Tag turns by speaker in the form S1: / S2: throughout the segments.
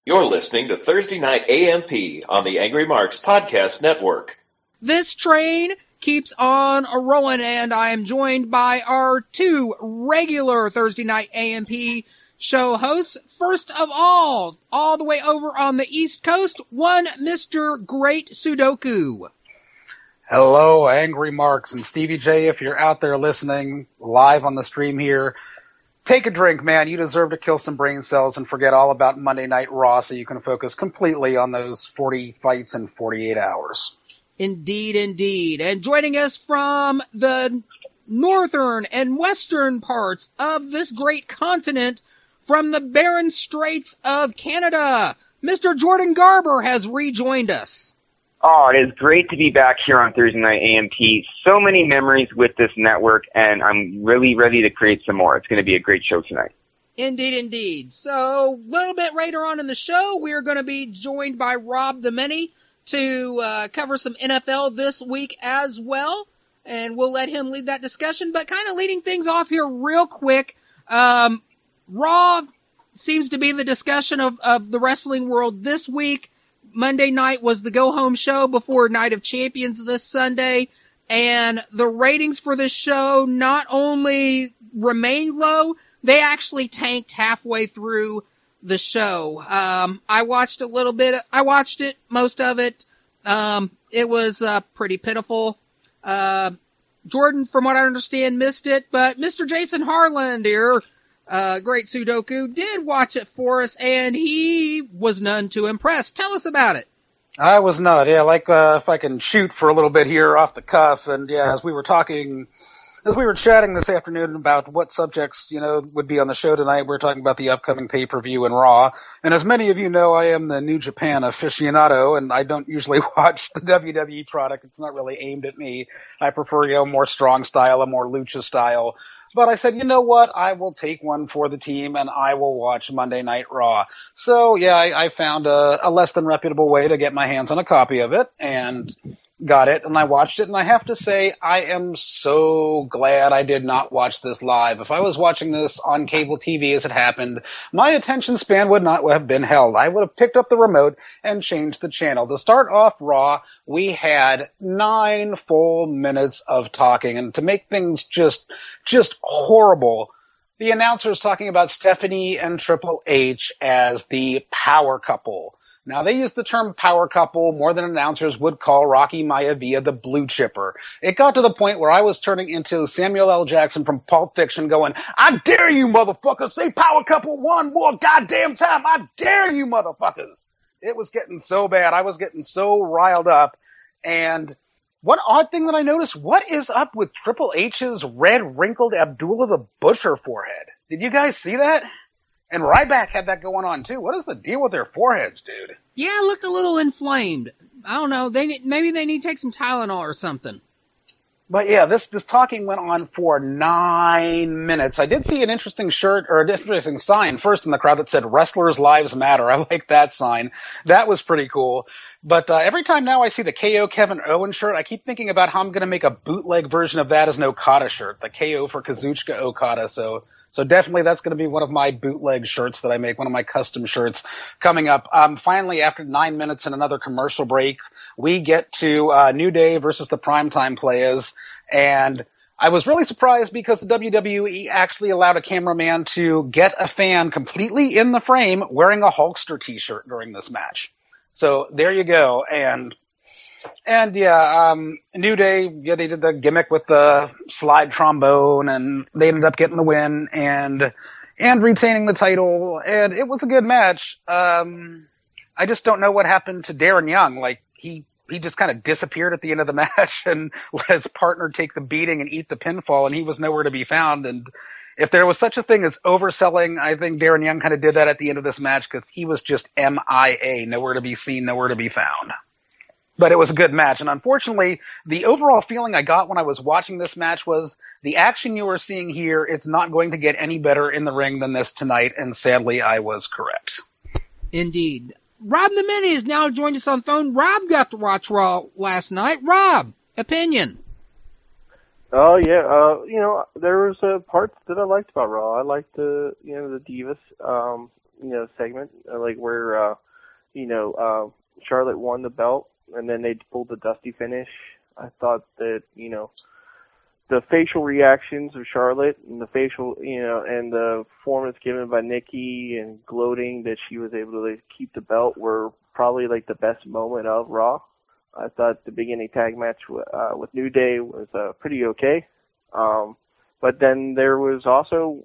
S1: You're listening to Thursday Night AMP on the Angry Marks Podcast Network.
S2: This train keeps on a-rolling, and I am joined by our two regular Thursday Night AMP show hosts. First of all the way over on the East Coast, one Mr. Great Sudoku.
S3: Hello, Angry Marks and Stevie J. If you're out there listening live on the stream here, take a drink, man. You deserve to kill some brain cells and forget all about Monday Night Raw so you can focus completely on those 40 fights in 48 hours.
S2: Indeed, indeed. And joining us from the northern and western parts of this great continent, from the barren straits of Canada, Mr. Jordan Garber has rejoined us.
S4: Oh, it is great to be back here on Thursday Night AMP. So many memories with this network, and I'm really ready to create some more. It's going to be a great show tonight.
S2: Indeed, indeed. So, a little bit later on in the show, we are going to be joined by Rob the Many to cover some NFL this week as well, and we'll let him lead that discussion. But kind of leading things off here real quick, Raw seems to be the discussion of the wrestling world this week. Monday night was the go-home show before Night of Champions this Sunday, and the ratings for this show not only remained low, they actually tanked halfway through the show. I watched it, most of it. It was pretty pitiful. Jordan, from what I understand, missed it, but Mr. Jason Harland here, Great Sudoku, did watch it for us, and he was none too impressed. Tell us about it.
S3: I was not, if I can shoot for a little bit here off the cuff, and as we were chatting this afternoon about what subjects, would be on the show tonight, we were talking about the upcoming pay-per-view in Raw, and as many of you know, I am the New Japan aficionado, and I don't usually watch the WWE product. It's not really aimed at me. I prefer, more strong style, a more lucha style. But I said, you know what, I will take one for the team, and I will watch Monday Night Raw. So, I found a less than reputable way to get my hands on a copy of it, and got it, and I watched it, and I have to say, I am so glad I did not watch this live. If I was watching this on cable TV as it happened, my attention span would not have been held. I would have picked up the remote and changed the channel. To start off Raw, we had 9 full minutes of talking, and to make things just horrible, the announcers talking about Stephanie and Triple H as the power couple. Now, they use the term power couple more than announcers would call Rocky Maivia the blue chipper. It got to the point where I was turning into Samuel L. Jackson from Pulp Fiction going, I dare you motherfuckers, say power couple one more goddamn time. I dare you motherfuckers. It was getting so bad. I was getting so riled up. And what odd thing that I noticed, what is up with Triple H's red wrinkled Abdullah the Butcher forehead? Did you guys see that? And Ryback had that going on, too. What is the deal with their foreheads, dude?
S2: Yeah, it looked a little inflamed. I don't know. Maybe they need to take some Tylenol or something.
S3: But yeah, this talking went on for 9 minutes. I did see an interesting shirt, or an interesting sign first in the crowd that said, Wrestlers' Lives Matter. I like that sign. That was pretty cool. But every time now I see the KO Kevin Owens shirt, I keep thinking about how I'm going to make a bootleg version of that as an Okada shirt. The KO for Kazuchika Okada, so definitely that's going to be one of my bootleg shirts that I make, one of my custom shirts coming up. Finally, after 9 minutes and another commercial break, we get to New Day versus the Primetime Players. And I was really surprised because the WWE actually allowed a cameraman to get a fan completely in the frame wearing a Hulkster t-shirt during this match. So there you go. And New Day, they did the gimmick with the slide trombone, and they ended up getting the win and retaining the title, and it was a good match. I just don't know what happened to Darren Young. Like, he just kind of disappeared at the end of the match and let his partner take the beating and eat the pinfall, and he was nowhere to be found. And if there was such a thing as overselling, I think Darren Young kind of did that at the end of this match because he was just MIA, nowhere to be seen, nowhere to be found. But it was a good match, and unfortunately, the overall feeling I got when I was watching this match was the action you are seeing here, it's not going to get any better in the ring than this tonight, and sadly, I was correct.
S2: Indeed. Rob the Mini has now joined us on phone. Rob got to watch Raw last night. Rob, opinion?
S5: Oh yeah, there was parts that I liked about Raw. I liked the Divas, segment, like where, Charlotte won the belt and then they pulled the Dusty finish. I thought that, the facial reactions of Charlotte and the facial, and the performance given by Nikki and gloating that she was able to keep the belt were probably like the best moment of Raw. I thought the beginning tag match with New Day was pretty okay. But then there was also,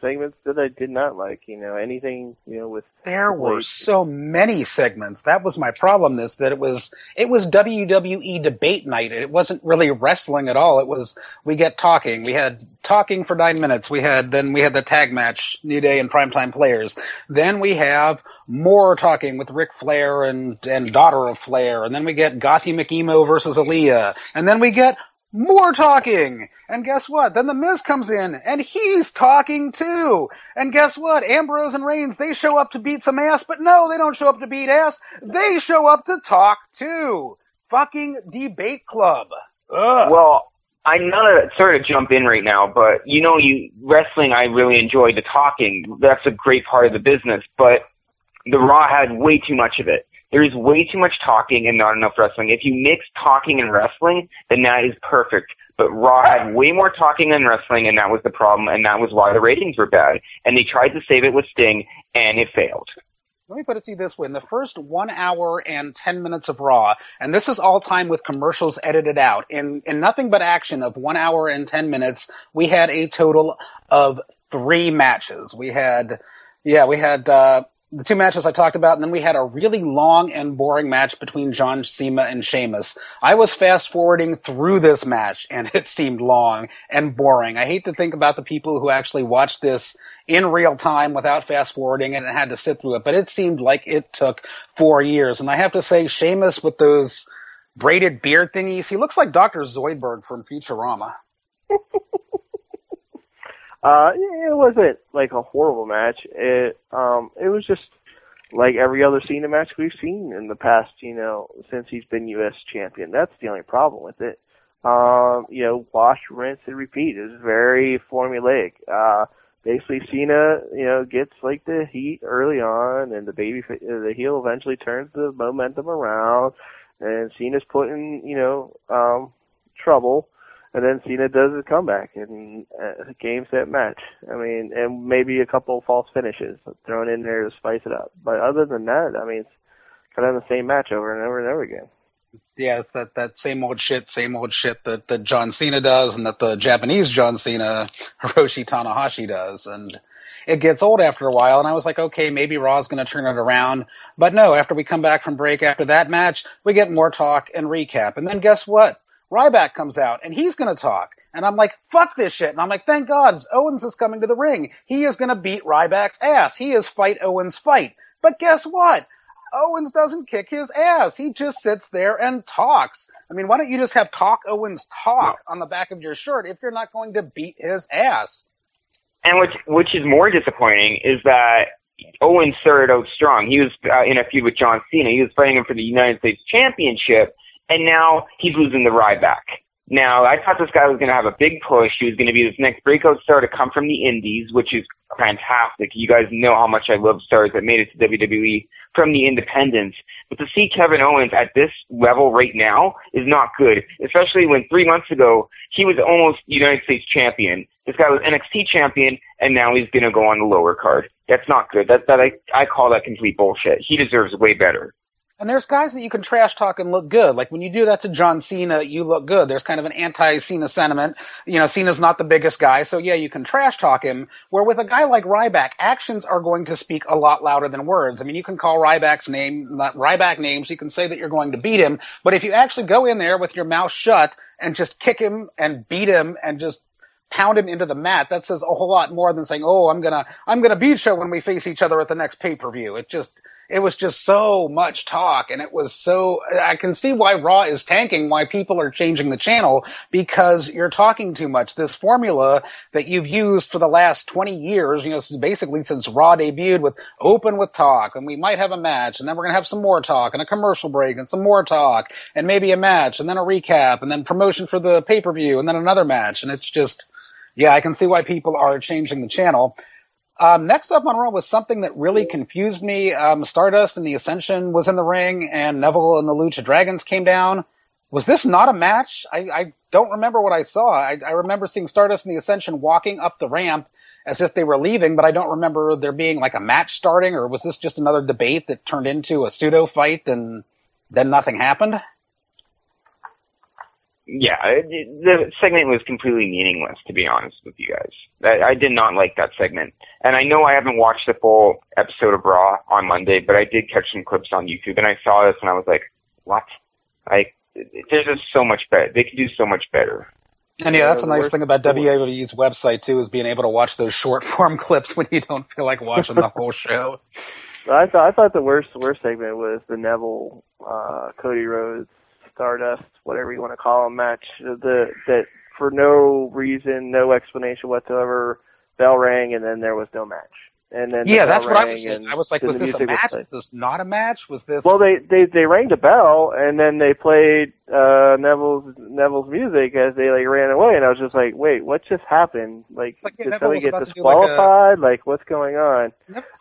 S5: segments that I did not like, anything, with...
S3: There were so many segments. That was my problem, that it was WWE debate night. It wasn't really wrestling at all. It was, we get talking. We had talking for 9 minutes. Then we had the tag match, New Day and Primetime Players. Then we have more talking with Ric Flair and Daughter of Flair. And then we get Gothi McEmo versus Aaliyah. And then we get more talking. And guess what? Then The Miz comes in, and he's talking too. And guess what? Ambrose and Reigns, they show up to beat some ass, but no, they don't show up to beat ass. They show up to talk too. Fucking debate club. Ugh.
S4: Well, I'm gonna sort of jump in right now, but wrestling, I really enjoy the talking. That's a great part of the business, but the Raw had way too much of it. There is way too much talking and not enough wrestling. If you mix talking and wrestling, then that is perfect. But Raw had way more talking than wrestling, and that was the problem, and that was why the ratings were bad. And they tried to save it with Sting, and it failed.
S3: Let me put it to you this way. In the first 1 hour and 10 minutes of Raw, and this is all time with commercials edited out, in nothing but action of 1 hour and 10 minutes, we had a total of 3 matches. We had the 2 matches I talked about, and then we had a really long and boring match between John Cena and Sheamus. I was fast-forwarding through this match, and it seemed long and boring. I hate to think about the people who actually watched this in real time without fast-forwarding and had to sit through it, but it seemed like it took 4 years. And I have to say, Sheamus with those braided beard thingies, he looks like Dr. Zoidberg from Futurama.
S5: It wasn't like a horrible match. It was just like every other Cena match we've seen in the past, since he's been U.S. champion. That's the only problem with it. Wash, rinse, and repeat. It was very formulaic. Basically Cena, gets like the heat early on, and the heel eventually turns the momentum around, and Cena's put in, trouble. And then Cena does his comeback in a game, set, match. I mean, and maybe a couple of false finishes thrown in there to spice it up. But other than that, I mean, it's kind of the same match over and over and over again.
S3: It's that same old shit that John Cena does and that the Japanese John Cena, Hiroshi Tanahashi, does. And it gets old after a while, and I was like, okay, maybe Raw's going to turn it around. But no, after we come back from break after that match, we get more talk and recap. And then guess what? Ryback comes out, and he's going to talk. And I'm like, fuck this shit. And I'm like, thank God, Owens is coming to the ring. He is going to beat Ryback's ass. He is fight Owens fight. But guess what? Owens doesn't kick his ass. He just sits there and talks. I mean, why don't you just have Talk Owens talk on the back of your shirt if you're not going to beat his ass?
S4: And which is more disappointing is that Owens started out strong. He was in a feud with John Cena. He was fighting him for the United States Championship. And now he's losing the Ryback. Now, I thought this guy was going to have a big push. He was going to be this next breakout star to come from the Indies, which is fantastic. You guys know how much I love stars that made it to WWE from the independents. But to see Kevin Owens at this level right now is not good, especially when 3 months ago he was almost United States champion. This guy was NXT champion, and now he's going to go on the lower card. That's not good. I call that complete bullshit. He deserves way better.
S3: And there's guys that you can trash talk and look good. Like when you do that to John Cena, you look good. There's kind of an anti-Cena sentiment. Cena's not the biggest guy, so yeah, you can trash talk him. Where with a guy like Ryback, actions are going to speak a lot louder than words. I mean, you can call Ryback names. You can say that you're going to beat him. But if you actually go in there with your mouth shut and just kick him and beat him and just pound him into the mat, that says a whole lot more than saying, "Oh, I'm gonna beat you when we face each other at the next pay-per-view." It was just so much talk, and I can see why Raw is tanking, why people are changing the channel, because you're talking too much. This formula that you've used for the last 20 years, basically since Raw debuted, with open with talk, and we might have a match, and then we're gonna have some more talk, and a commercial break, and some more talk, and maybe a match, and then a recap, and then promotion for the pay-per-view, and then another match, and it's just, yeah, I can see why people are changing the channel. Next up on Raw was something that really confused me. Stardust and the Ascension was in the ring, and Neville and the Lucha Dragons came down. Was this not a match? I don't remember what I saw. I remember seeing Stardust and the Ascension walking up the ramp as if they were leaving, but I don't remember there being like a match starting, or was this just another debate that turned into a pseudo fight and then nothing happened?
S4: Yeah, the segment was completely meaningless, to be honest with you guys. I did not like that segment. And I know I haven't watched the full episode of Raw on Monday, but I did catch some clips on YouTube, and I saw this, and I was like, what? There's just so much better. They could do so much better.
S3: And yeah, that's the nice thing about WWE's website, too, is being able to watch those short-form clips when you don't feel like watching the whole show.
S5: I thought the worst segment was the Neville, Cody Rhodes, Stardust, whatever you want to call them, match. That for no reason, no explanation whatsoever, bell rang, and then there was no match. And then
S3: that's what I was saying. I was like, was this a match? Was this not a match? Was this?
S5: Well, they rang the bell, and then they played Neville's music as they ran away, and I was just like, wait, what just happened? Did somebody get disqualified? What's going on?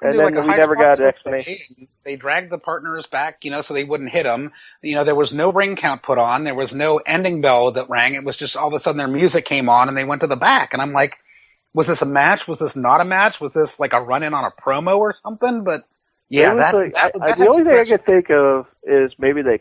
S5: And then we never got an explanation.
S3: They dragged the partners back, so they wouldn't hit them. There was no ring count put on. There was no ending bell that rang. It was just all of a sudden their music came on, and they went to the back, and I'm like, was this a match? Was this not a match? Was this like a run-in on a promo or something? But yeah,
S5: the only thing I could think of is maybe maybe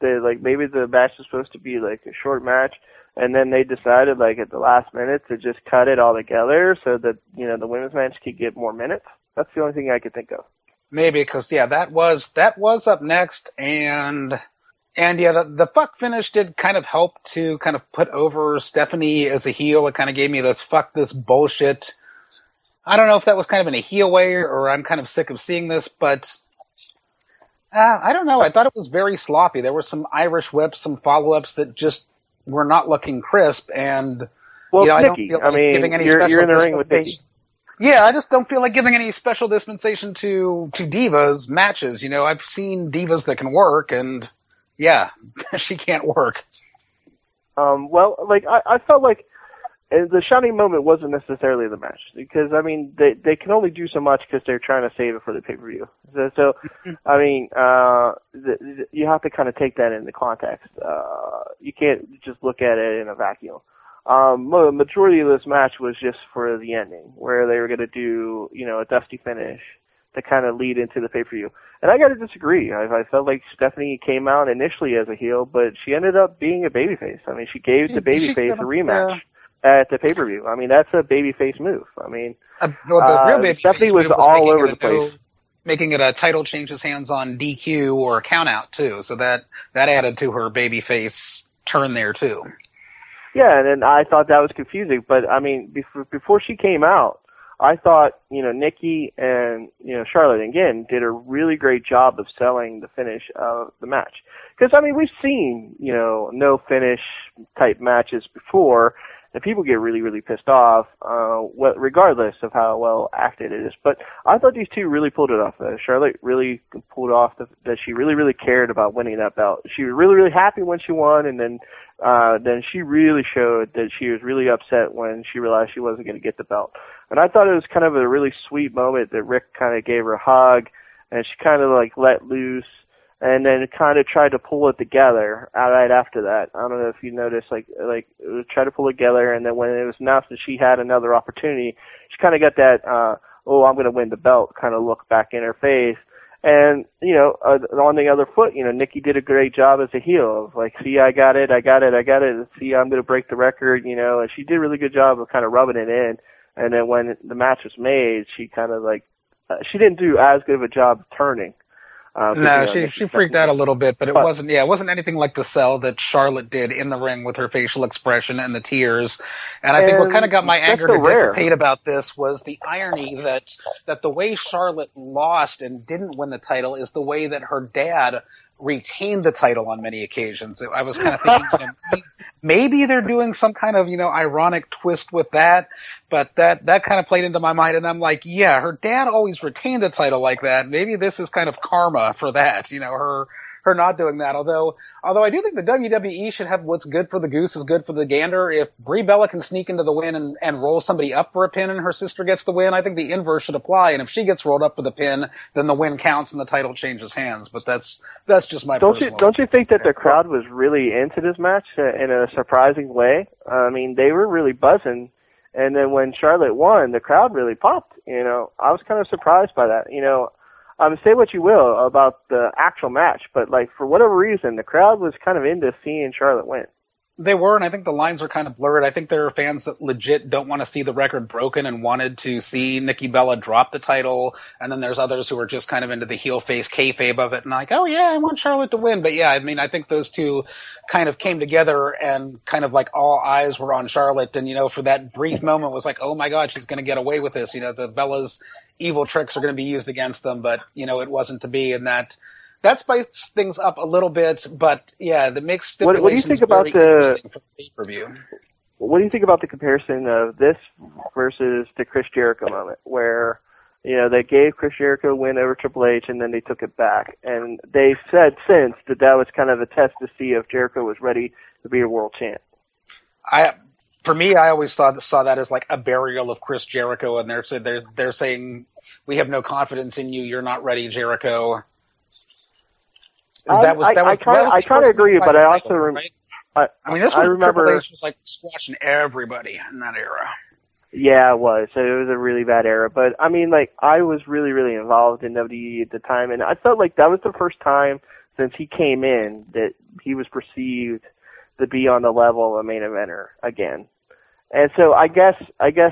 S5: the match was supposed to be like a short match, and then they decided at the last minute to just cut it all together so that the women's match could get more minutes. That's the only thing I could think of.
S3: Maybe because that was up next, and yeah, the fuck finish did kind of help to kind of put over Stephanie as a heel. It kind of gave me this fuck this bullshit. I don't know if that was kind of in a heel way or I'm kind of sick of seeing this, but I don't know. I thought it was very sloppy. There were some Irish whips, some follow-ups that just were not looking crisp, and I don't feel like giving any special dispensation. Yeah, I just don't feel like giving any special dispensation to Divas matches. I've seen Divas that can work, and yeah, she can't work.
S5: I felt like the shining moment wasn't necessarily the match because they can only do so much because they're trying to save it for the pay-per-view. So you have to kind of take that into context. You can't just look at it in a vacuum. The majority of this match was just for the ending, where they were going to do a dusty finish to kind of lead into the pay-per-view. And I got to disagree. I felt like Stephanie came out initially as a heel, but she ended up being a babyface. the babyface a rematch at the pay-per-view. That's a babyface move.
S3: The real babyface
S5: Stephanie was all over the place.
S3: Making it a title changes hands on DQ or count out too. So that added to her babyface turn there too.
S5: Yeah, and I thought that was confusing. But before she came out, I thought, Nikki and, Charlotte, again, did a really great job of selling the finish of the match. Because, we've seen, no finish type matches before, and people get really, really pissed off, regardless of how well acted it is. But I thought these two really pulled it off. Charlotte really pulled off that she really, really cared about winning that belt. She was really, really happy when she won, and then she really showed that she was really upset when she realized she wasn't going to get the belt. And I thought it was kind of a really sweet moment that Rick kind of gave her a hug, and she kind of let loose, and then kind of tried to pull it together right after that. I don't know if you noticed, try to pull it together, and then when it was announced that she had another opportunity, she kind of got that, I'm going to win the belt kind of look back in her face. And, on the other foot, Nikki did a great job as a heel of see, I got it. See, I'm going to break the record, and she did a really good job of kind of rubbing it in. And then when the match was made, she kind of she didn't do as good of a job of turning.
S3: No, she freaked out a little bit, but it wasn't anything like the sell that Charlotte did in the ring with her facial expression and the tears. And I think what kind of got my anger to dissipate about this was the irony that the way Charlotte lost and didn't win the title is the way that her dad retained the title on many occasions. I was kind of thinking, maybe they're doing some kind of, ironic twist with that, but that kind of played into my mind, and I'm like, yeah, her dad always retained a title like that. Maybe this is kind of karma for that, her not doing that. Although I do think the WWE should have what's good for the goose is good for the gander. If Brie Bella can sneak into the win and roll somebody up for a pin and her sister gets the win, I think the inverse should apply. And if she gets rolled up with a pin, then the win counts and the title changes hands. But that's just my personal.
S5: Don't you think that the crowd was really into this match in a surprising way? I mean, they were really buzzing. And then when Charlotte won, the crowd really popped. I was kind of surprised by that. Say what you will about the actual match, but for whatever reason, the crowd was kind of into seeing Charlotte win.
S3: They were, and I think the lines are kind of blurred. I think there are fans that legit don't want to see the record broken and wanted to see Nikki Bella drop the title, and then there's others who are just kind of into the heel face kayfabe of it and like, oh yeah, I want Charlotte to win. But yeah, I think those two kind of came together and kind of all eyes were on Charlotte, and for that brief moment was like, oh my god, she's going to get away with this. The Bella's evil tricks are going to be used against them, but it wasn't to be, and that spices things up a little bit. But yeah, the mixed stipulations. What do you think about interesting for the pay-per-view?
S5: What do you think about the comparison of this versus the Chris Jericho moment, where they gave Chris Jericho a win over Triple H and then they took it back, and they've said since that was kind of a test to see if Jericho was ready to be a world champ.
S3: For me, I always saw that as like a burial of Chris Jericho, and they're saying we have no confidence in you. You're not ready, Jericho.
S5: I kind of agree, but I also remember.
S3: This was Triple H was squashing everybody in that era.
S5: Yeah, it was. So it was a really bad era. But I was really, really involved in WWE at the time, and I felt like that was the first time since he came in that he was perceived to be on the level of a main eventer again. And so I guess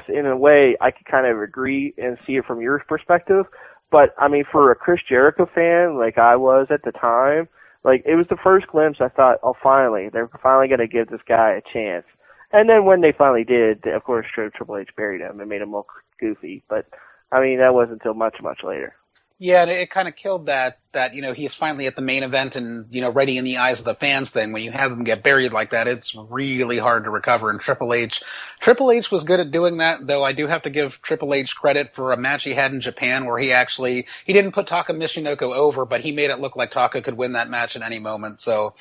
S5: in a way I could kind of agree and see it from your perspective. But for a Chris Jericho fan like I was at the time, it was the first glimpse I thought, oh, finally, they're finally going to give this guy a chance. And then when they finally did, of course, Triple H buried him and made him look goofy. But that wasn't until much, much later.
S3: Yeah, and it kind of killed that he's finally at the main event and, ready in the eyes of the fans thing. When you have him get buried like that, it's really hard to recover. And Triple H was good at doing that, though I do have to give Triple H credit for a match he had in Japan where he didn't put Taka Michinoku over, but he made it look like Taka could win that match at any moment. So,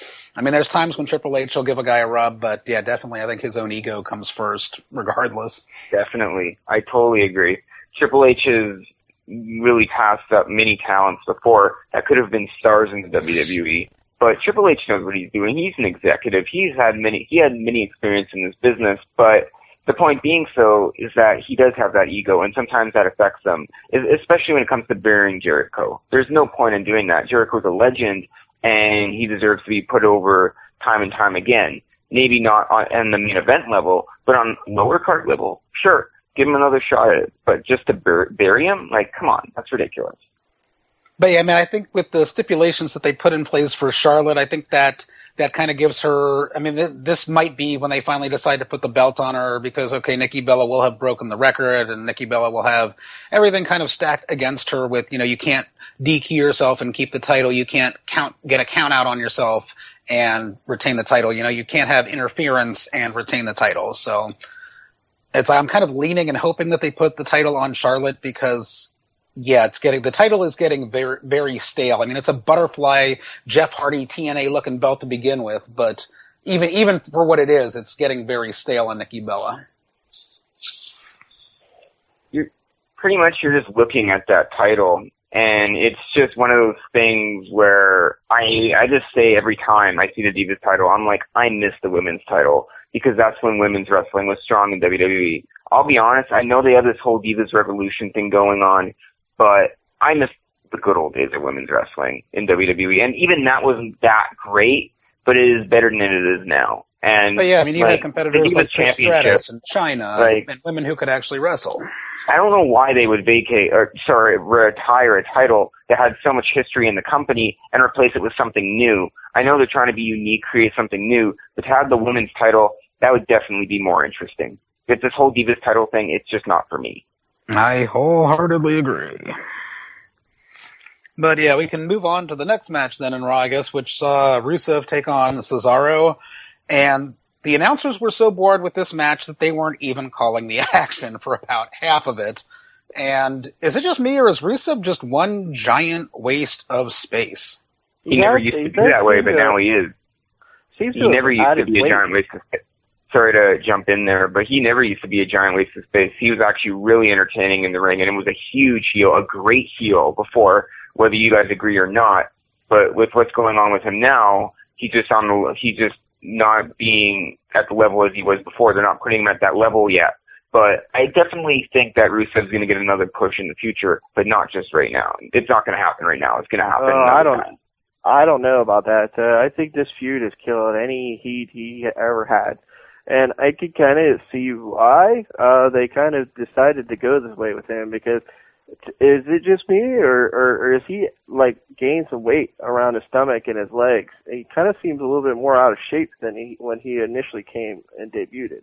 S3: there's times when Triple H will give a guy a rub, but yeah, definitely I think his own ego comes first, regardless.
S4: Definitely. I totally agree. Triple H is really passed up many talents before that could have been stars in the WWE. But Triple H knows what he's doing. He's an executive. He had many experience in this business, but the point being is that he does have that ego, and sometimes that affects him, especially when it comes to burying Jericho. There's no point in doing that. Jericho's a legend, and he deserves to be put over time and time again. Maybe not on the main event level, but on lower card level, sure. Give him another shot at it, but just to bury him? Come on, that's ridiculous.
S3: But yeah, I think with the stipulations that they put in place for Charlotte, I think that kind of gives her, this might be when they finally decide to put the belt on her because, okay, Nikki Bella will have broken the record and Nikki Bella will have everything kind of stacked against her with, you can't DQ yourself and keep the title. You can't get a count out on yourself and retain the title. You can't have interference and retain the title. So I'm kind of leaning and hoping that they put the title on Charlotte because, yeah, the title is getting very, very stale. It's a butterfly Jeff Hardy TNA looking belt to begin with, but even for what it is, it's getting very stale on Nikki Bella.
S4: You're just looking at that title, and it's just one of those things where I just say every time I see the Divas title, I'm like, I miss the women's title. Because that's when women's wrestling was strong in WWE. I'll be honest, I know they have this whole Divas Revolution thing going on, but I miss the good old days of women's wrestling in WWE. And even that wasn't that great, but it is better than it is now. And
S3: but yeah, I mean, you had competitors like Trish Stratus and Chyna, and women who could actually wrestle.
S4: I don't know why they would retire a title that had so much history in the company and replace it with something new. I know they're trying to be unique, create something new, but to have the women's title, that would definitely be more interesting. But this whole Divas title thing, it's just not for me.
S3: I wholeheartedly agree. But yeah, we can move on to the next match then in Raw, I guess, which saw Rusev take on Cesaro. And the announcers were so bored with this match that they weren't even calling the action for about half of it. And is it just me, or is Rusev just one giant waste of space?
S4: He never used to be that way, but now he is. He never used to be a giant waste of space. Sorry to jump in there, but he never used to be a giant waste of space. He was actually really entertaining in the ring, and it was a huge heel, a great heel before, whether you guys agree or not. But with what's going on with him now, he's just not being at the level as he was before. They're not putting him at that level yet. But I definitely think that Rusev's going to get another push in the future, but not just right now. It's not going to happen right now. It's going to happen another time.
S5: I don't know about that. I think this feud has killed any heat he ever had. And I could kind of see why they kind of decided to go this way with him, because is it just me, or is he, like, gained some weight around his stomach and his legs? He kind of seems a little bit more out of shape than when he initially came and debuted.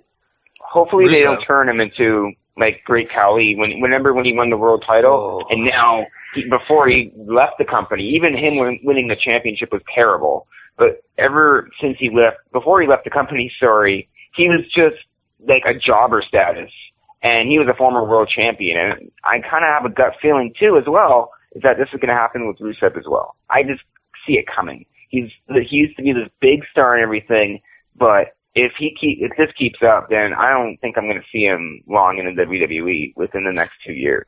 S4: Hopefully they don't turn him into, like, Great Khali when he won the world title. And now, before he left the company, even him winning the championship was terrible. But ever since before he left the company, he was just like a jobber status. And he was a former world champion. And I kind of have a gut feeling, too, as well, is that this is going to happen with Rusev as well. I just see it coming. He used to be this big star and everything, but if this keeps up, then I don't think I'm going to see him long in the WWE within the next 2 years.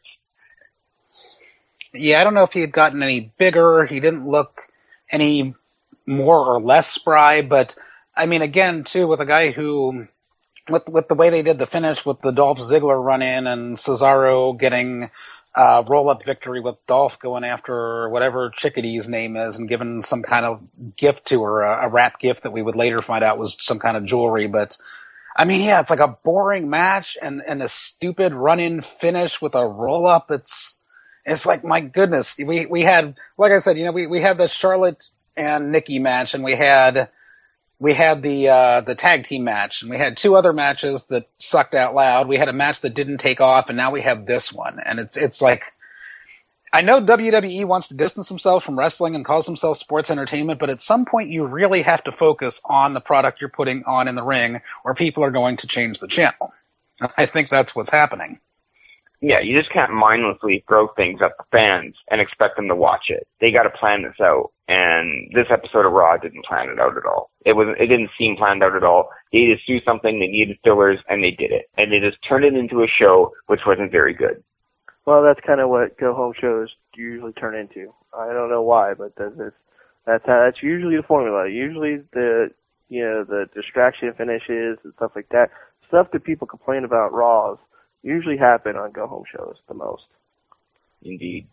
S3: Yeah, I don't know if he had gotten any bigger. He didn't look any more or less spry, but I mean, again, too, with a guy who, with the way they did the finish with the Dolph Ziggler run in and Cesaro getting roll-up victory with Dolph going after whatever Chickadee's name is and giving some kind of gift to her, a wrap gift that we would later find out was some kind of jewelry. But, I mean, yeah, it's like a boring match and a stupid run-in finish with a roll-up. It's like, my goodness. We had, like I said, we had the Charlotte and Nikki match, and we had the tag team match, and we had two other matches that sucked out loud. We had a match that didn't take off, and now we have this one. And it's like, I know WWE wants to distance themselves from wrestling and calls themselves sports entertainment, but at some point you really have to focus on the product you're putting on in the ring, or people are going to change the channel. I think that's what's happening.
S4: Yeah, you just can't mindlessly throw things at the fans and expect them to watch it. They got to plan this out, and this episode of Raw didn't plan it out at all. It didn't seem planned out at all. They just do something, they needed fillers, and they did it. And they just turned it into a show which wasn't very good.
S5: Well, that's kind of what go-home shows usually turn into. I don't know why, but that's usually the formula. Usually the distraction finishes and stuff like that. Stuff that people complain about Raws usually happen on go-home shows the most.
S4: Indeed.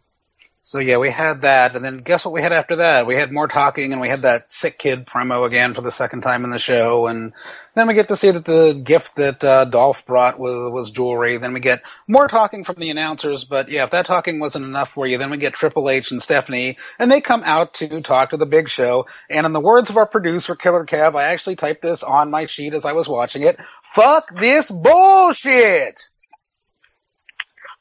S3: So yeah, we had that, and then guess what we had after that? We had more talking, and we had that sick kid promo again for the second time in the show, and then we get to see that the gift that Dolph brought was jewelry. Then we get more talking from the announcers, but yeah, if that talking wasn't enough for you, then we get Triple H and Stephanie, and they come out to talk to the Big Show, and in the words of our producer, Killer Kev, I actually typed this on my sheet as I was watching it, fuck this bullshit!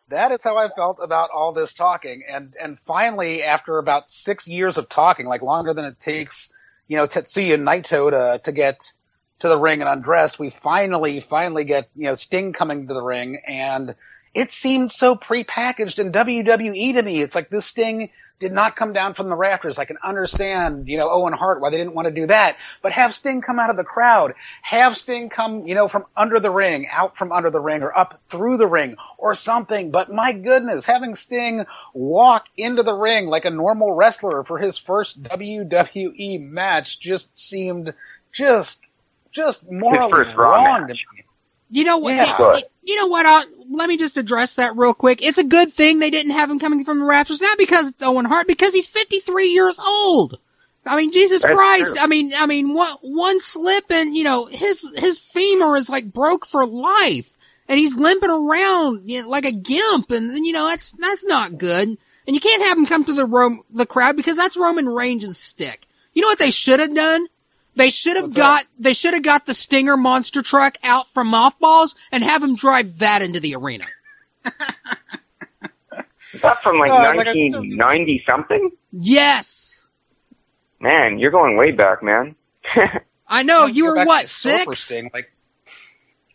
S3: That is how I felt about all this talking. And finally, after about 6 years of talking, like longer than it takes, Tetsuya Naito to get to the ring and undressed, we finally get, Sting coming to the ring, and it seemed so prepackaged in WWE to me. It's like this Sting did not come down from the rafters. I can understand, Owen Hart, why they didn't want to do that. But have Sting come out of the crowd. Have Sting come, from under the ring, out from under the ring, or up through the ring, or something. But my goodness, having Sting walk into the ring like a normal wrestler for his first WWE match just seemed just morally wrong to me.
S2: You know what?
S3: Yeah.
S2: You know what? Let me just address that real quick. It's a good thing they didn't have him coming from the rafters, not because it's Owen Hart, because he's 53 years old. I mean, Jesus
S4: That's
S2: Christ.
S4: true.
S2: I mean, one slip and, his femur is like broke for life. And he's limping around, like a gimp. And, that's not good. And you can't have him come to the crowd because that's Roman Reigns' stick. You know what they should have done? They should have got the Stinger monster truck out from Mothballs and have him drive that into the arena.
S4: Is that from 1990 something?
S2: Yes.
S4: Man, you're going way back, man.
S2: I know, you were what,
S3: Surfer
S2: 6?
S3: Sting,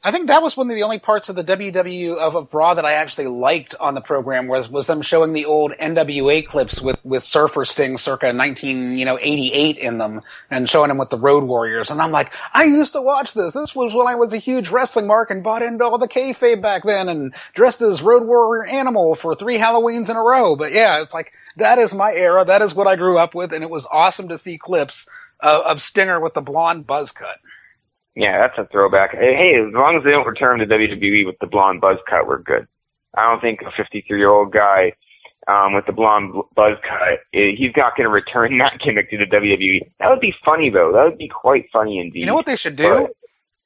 S3: I think that was one of the only parts of the WW of Raw that I actually liked on the program was them showing the old NWA clips with Surfer Sting circa 1988 in them and showing him with the Road Warriors. And I'm like, I used to watch this. This was when I was a huge wrestling mark and bought into all the kayfabe back then and dressed as Road Warrior Animal for 3 Halloweens in a row. But yeah, it's like, that is my era. That is what I grew up with. And it was awesome to see clips of Stinger with the blonde buzz cut.
S4: Yeah, that's a throwback. Hey, as long as they don't return to WWE with the blonde buzz cut, we're good. I don't think a 53-year-old guy with the blonde buzz cut, he's not going to return that gimmick to the WWE. That would be funny, though. That would be quite funny indeed.
S3: You know what they should do?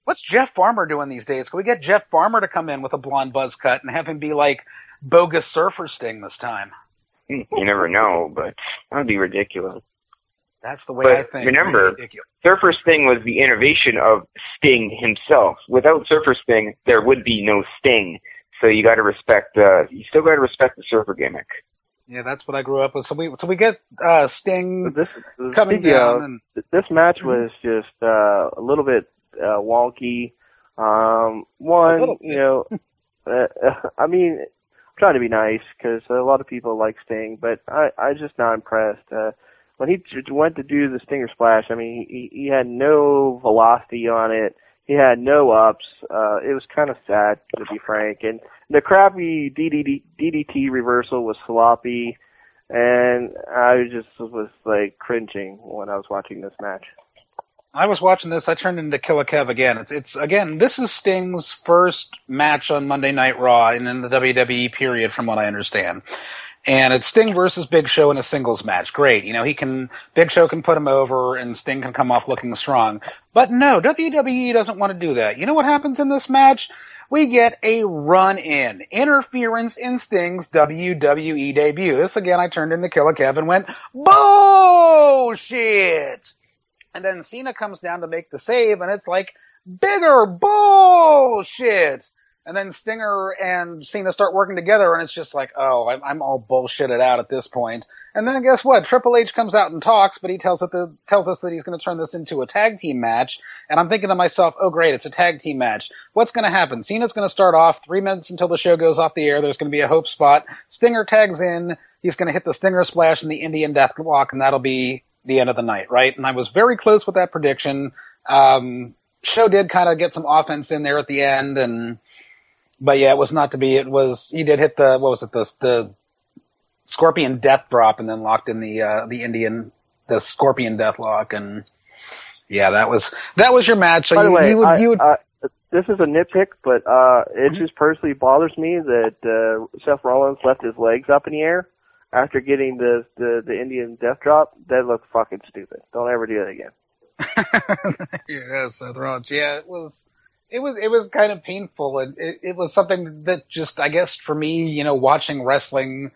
S3: What's Jeff Farmer doing these days? Can we get Jeff Farmer to come in with a blonde buzz cut and have him be like bogus Surfer Sting this time?
S4: You never know, but that would be ridiculous.
S3: That's the way I think.
S4: Remember, Surfer Sting was the innovation of Sting himself. Without Surfer Sting, there would be no Sting. So you got to respect. You still got to respect the Surfer gimmick.
S3: Yeah, that's what I grew up with. So we get Sting coming down.
S5: This match was just a little bit wonky. I mean, I'm trying to be nice because a lot of people like Sting, but I'm just not impressed. When he went to do the Stinger Splash, I mean, he had no velocity on it. He had no ups. It was kind of sad, to be frank. And the crappy DDT reversal was sloppy, and I just was like cringing when I was watching this match.
S3: I was watching this. I turned into Killer Kev again. It's again, this is Sting's first match on Monday Night Raw and in the WWE period, from what I understand. And it's Sting versus Big Show in a singles match. Great. Big Show can put him over and Sting can come off looking strong. But no, WWE doesn't want to do that. You know what happens in this match? We get a run-in. Interference in Sting's WWE debut. This again, I turned into Killer Kev and went, bullshit! And then Cena comes down to make the save and it's like, bigger bullshit! And then Stinger and Cena start working together, and it's just like, oh, I'm all bullshitted out at this point. And then guess what? Triple H comes out and talks, but he tells us that he's going to turn this into a tag team match. And I'm thinking to myself, oh, great, it's a tag team match. What's going to happen? Cena's going to start off 3 minutes until the show goes off the air. There's going to be a hope spot. Stinger tags in. He's going to hit the Stinger Splash and the Indian Deathlock, and that'll be the end of the night, right? And I was very close with that prediction. Show did kind of get some offense in there at the end, but yeah, it was not to be. He did hit the Scorpion Death Drop and then locked in the Scorpion Deathlock, and yeah, that was your match. So
S5: By the way, this is a nitpick, but it just personally bothers me that Seth Rollins left his legs up in the air after getting the Indian Death Drop. That looked fucking stupid. Don't ever do that again.
S3: Yeah, Seth Rollins. Yeah, it was kind of painful, and it was something that just, I guess, for me, watching wrestling,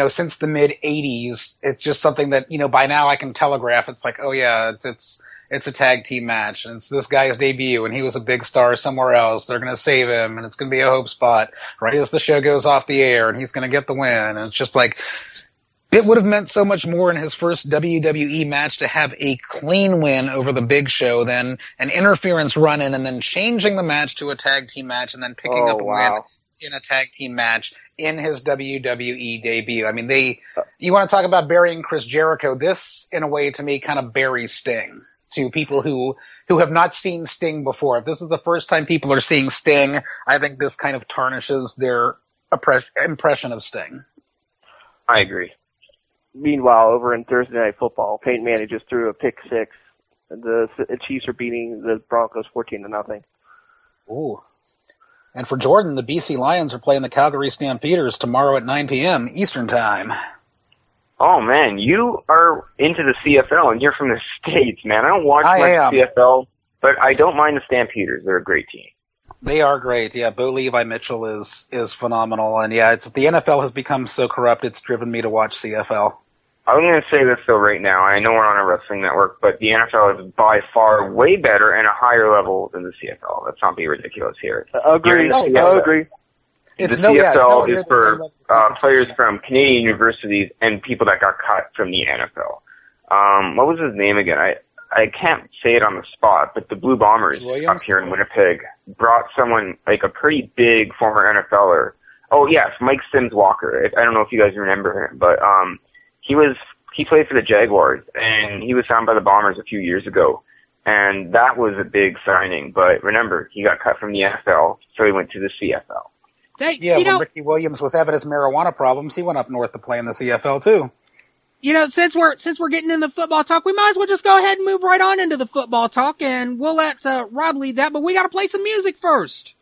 S3: since the mid '80s, it's just something that, by now I can telegraph. It's like, oh yeah, it's a tag team match, and it's this guy's debut, and he was a big star somewhere else. They're gonna save him, and it's gonna be a hope spot right as the show goes off the air, and he's gonna get the win. And it's just like, it would have meant so much more in his first WWE match to have a clean win over the Big Show than an interference run-in and then changing the match to a tag team match and then picking up a win in a tag team match in his WWE debut. I mean, you want to talk about burying Chris Jericho. This, in a way, to me, kind of buries Sting to people who have not seen Sting before. If this is the first time people are seeing Sting, I think this kind of tarnishes their impression of Sting.
S4: I agree.
S5: Meanwhile, over in Thursday Night Football, Peyton Manning just threw a pick six. The Chiefs are beating the Broncos 14-0.
S3: Ooh. And for Jordan, the BC Lions are playing the Calgary Stampeders tomorrow at 9 p.m. Eastern Time.
S4: Oh man, you are into the CFL and you're from the States, man. I don't watch much CFL, but I don't mind the Stampeders. They're a great team.
S3: They are great. Yeah, Bo Levi Mitchell is phenomenal, and yeah, the NFL has become so corrupt. It's driven me to watch CFL.
S4: I'm going to say this though right now. I know we're on a wrestling network, but the NFL is by far way better and a higher level than the CFL. Let's not be ridiculous here.
S5: Agreed. Agreed.
S4: The CFL is for players from Canadian universities and people that got cut from the NFL. What was his name again? I can't say it on the spot, but the Blue Bombers up here in Winnipeg brought someone, like a pretty big former NFLer. Oh yes, Mike Sims Walker. I don't know if you guys remember him, but he played for the Jaguars and he was signed by the Bombers a few years ago. And that was a big signing, but remember, he got cut from the NFL, so he went to the CFL.
S3: When Ricky Williams was having his marijuana problems, he went up north to play in the CFL too.
S2: You know, since we're getting in the football talk, we might as well just go ahead and move right on into the football talk, and we'll let Rob lead that. But we got to play some music first.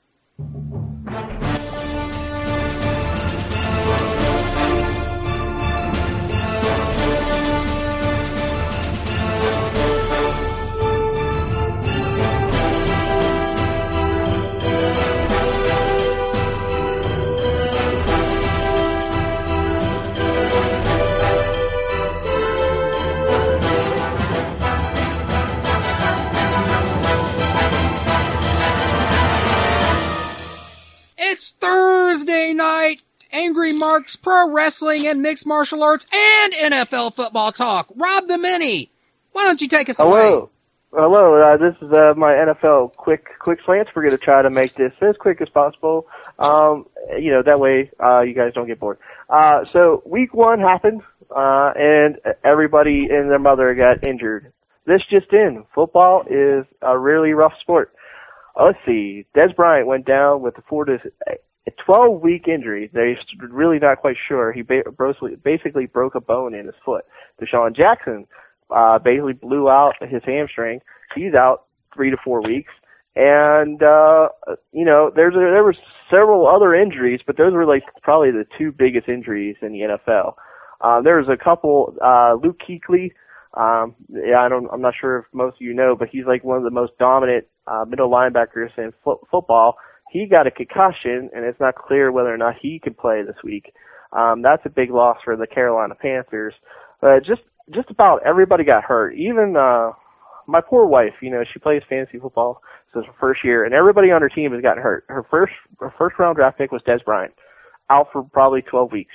S2: It's Thursday night, Angry Marks, Pro Wrestling and Mixed Martial Arts, and NFL football talk. Rob the Mini, why don't you take us away?
S5: Hello, this is my NFL quick slants. We're going to try to make this as quick as possible. That way you guys don't get bored. So week 1 happened, and everybody and their mother got injured. This just in. Football is a really rough sport. Let's see. Des Bryant went down with a 12-week injury. They're really not quite sure. He basically broke a bone in his foot. Deshaun Jackson basically blew out his hamstring. He's out 3 to 4 weeks. And there were several other injuries, but those were like probably the 2 biggest injuries in the NFL. There was a couple. Luke Kuechly. I'm not sure if most of you know, but he's like one of the most dominant middle linebackers in football. He got a concussion, and it's not clear whether or not he can play this week. That's a big loss for the Carolina Panthers. Just about everybody got hurt. Even my poor wife, she plays fantasy football, so it's her first year, and everybody on her team has gotten hurt. Her first round draft pick was Des Bryant, out for probably 12 weeks.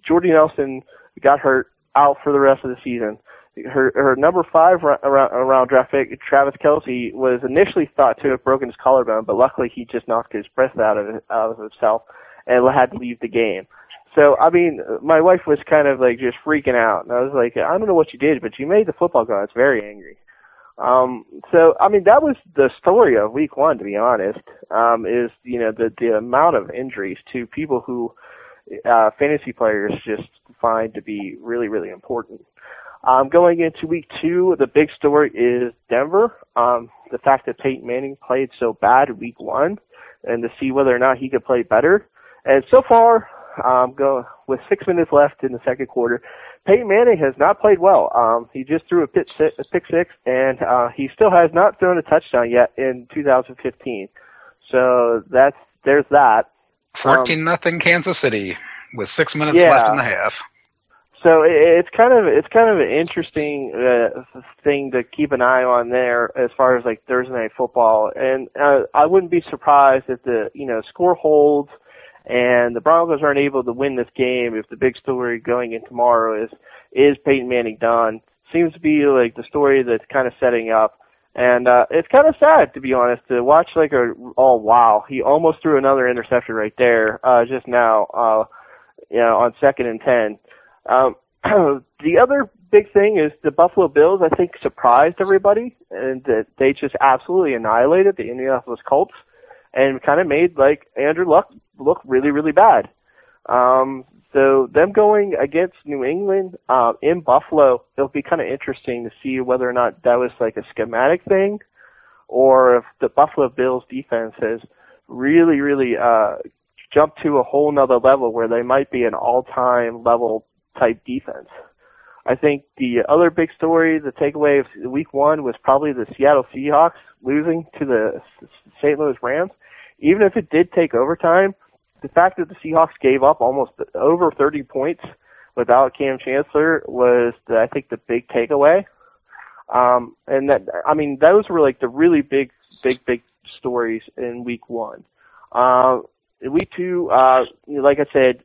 S5: Jordy Nelson got hurt, out for the rest of the season. Her number 5 round draft pick, Travis Kelce, was initially thought to have broken his collarbone, but luckily he just knocked his breath out of himself and had to leave the game. So, I mean, my wife was kind of like just freaking out, and I was like, I don't know what you did, but you made the football gods very angry. So, I mean, that was the story of week 1, to be honest, is, the amount of injuries to people who fantasy players just find to be really, really important. Going into week 2, the big story is Denver. The fact that Peyton Manning played so bad in week 1, and to see whether or not he could play better. And so far, with 6 minutes left in the second quarter, Peyton Manning has not played well. He just threw a pick six, and he still has not thrown a touchdown yet in 2015. So there's that.
S3: 14-0 Kansas City with 6 minutes left in the half.
S5: So it's kind of an interesting thing to keep an eye on there as far as like Thursday night football, and I wouldn't be surprised if the score holds and the Broncos aren't able to win this game if the big story going in tomorrow is Peyton Manning done. Seems to be like the story that's kind of setting up, and it's kind of sad, to be honest, to watch like wow, he almost threw another interception right there just now on 2nd and 10. The other big thing is the Buffalo Bills, I think, surprised everybody, and that they just absolutely annihilated the Indianapolis Colts and kind of made like Andrew Luck look really, really bad. So them going against New England in Buffalo, it'll be kind of interesting to see whether or not that was like a schematic thing, or if the Buffalo Bills defense has really, really jumped to a whole nother level where they might be an all-time level type defense. I think the other big story, the takeaway of week 1 was probably the Seattle Seahawks losing to the St. Louis Rams. Even if it did take overtime, the fact that the Seahawks gave up almost over 30 points without Cam Chancellor was, I think, the big takeaway. And that, I mean, those were like the really big stories in week 1. In week 2, like I said,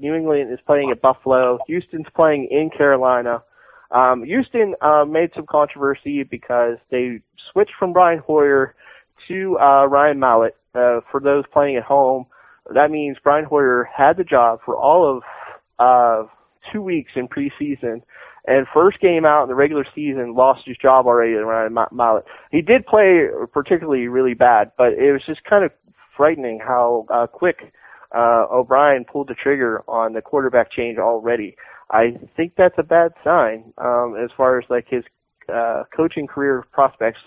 S5: New England is playing at Buffalo. Houston's playing in Carolina. Houston made some controversy because they switched from Brian Hoyer to Ryan Mallett. For those playing at home, that means Brian Hoyer had the job for all of 2 weeks in preseason, and first game out in the regular season lost his job already to Ryan Mallett. He did play particularly really bad, but it was just kind of frightening how quick O'Brien pulled the trigger on the quarterback change already. I think that's a bad sign as far as like his coaching career prospects.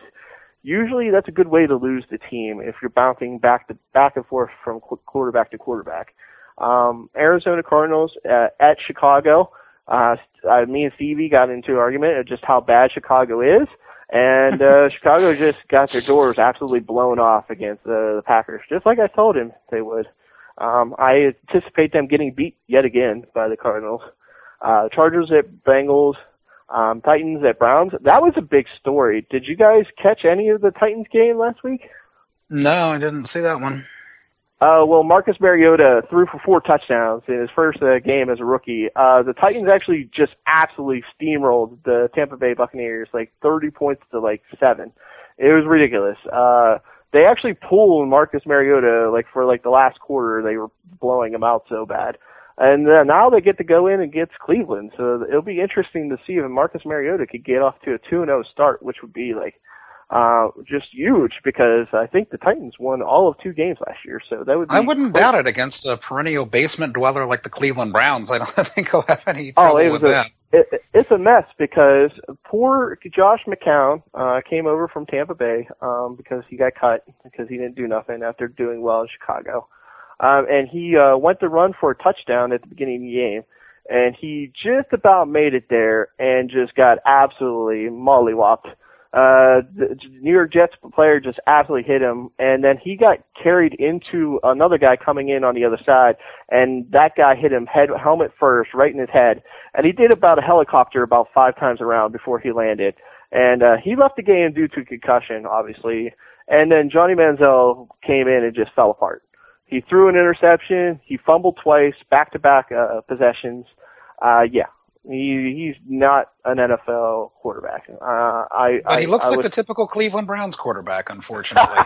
S5: Usually that's a good way to lose the team if you're bouncing back and forth from quarterback to quarterback. Arizona Cardinals at Chicago. Me and Stevie got into an argument of just how bad Chicago is, and Chicago just got their doors absolutely blown off against the Packers, just like I told him they would. I anticipate them getting beat yet again by the Cardinals. Chargers at Bengals. Titans at Browns. That was a big story. Did you guys catch any of the Titans game last week?
S3: No, I didn't see that one.
S5: Well, Marcus Mariota threw for 4 touchdowns in his first game as a rookie. The Titans actually just absolutely steamrolled the Tampa Bay Buccaneers, like 30 points to like 7. It was ridiculous. They actually pulled Marcus Mariota like for like the last quarter. They were blowing him out so bad. And now they get to go in against Cleveland, so it'll be interesting to see if Marcus Mariota could get off to a 2-0 start, which would be like just huge because I think the Titans won all of 2 games last year, so that would be.
S3: I wouldn't doubt it against a perennial basement dweller like the Cleveland Browns. I don't think he'll have any trouble with that.
S5: It's a mess because poor Josh McCown came over from Tampa Bay because he got cut because he didn't do nothing after doing well in Chicago. And he went to run for a touchdown at the beginning of the game, and he just about made it there and just got absolutely mollywopped. The New York Jets player just absolutely hit him, and then he got carried into another guy coming in on the other side, and that guy hit him helmet first, right in his head. And he did about a helicopter about 5 times around before he landed. And he left the game due to concussion, obviously. And then Johnny Manziel came in and just fell apart. He threw an interception. He fumbled twice, back-to-back possessions. He's not an NFL quarterback.
S3: But he looks like the typical Cleveland Browns quarterback, unfortunately.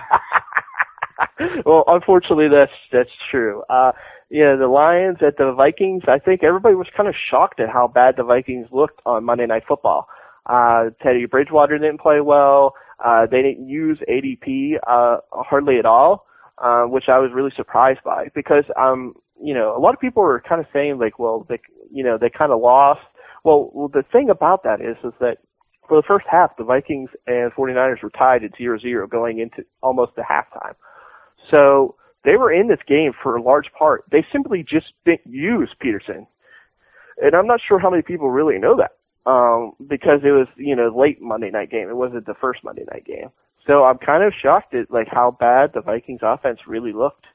S5: Well, unfortunately, that's true. The Lions at the Vikings. I think everybody was kind of shocked at how bad the Vikings looked on Monday Night Football. Teddy Bridgewater didn't play well. They didn't use ADP hardly at all. Which I was really surprised by because, a lot of people were kind of saying like, well, they kind of lost. Well, the thing about that is that for the first half, the Vikings and 49ers were tied at 0-0 going into almost the halftime. So they were in this game for a large part. They simply just didn't use Peterson. And I'm not sure how many people really know that, because it was, late Monday night game. It wasn't the first Monday night game. So I'm kind of shocked at like how bad the Vikings offense really looked.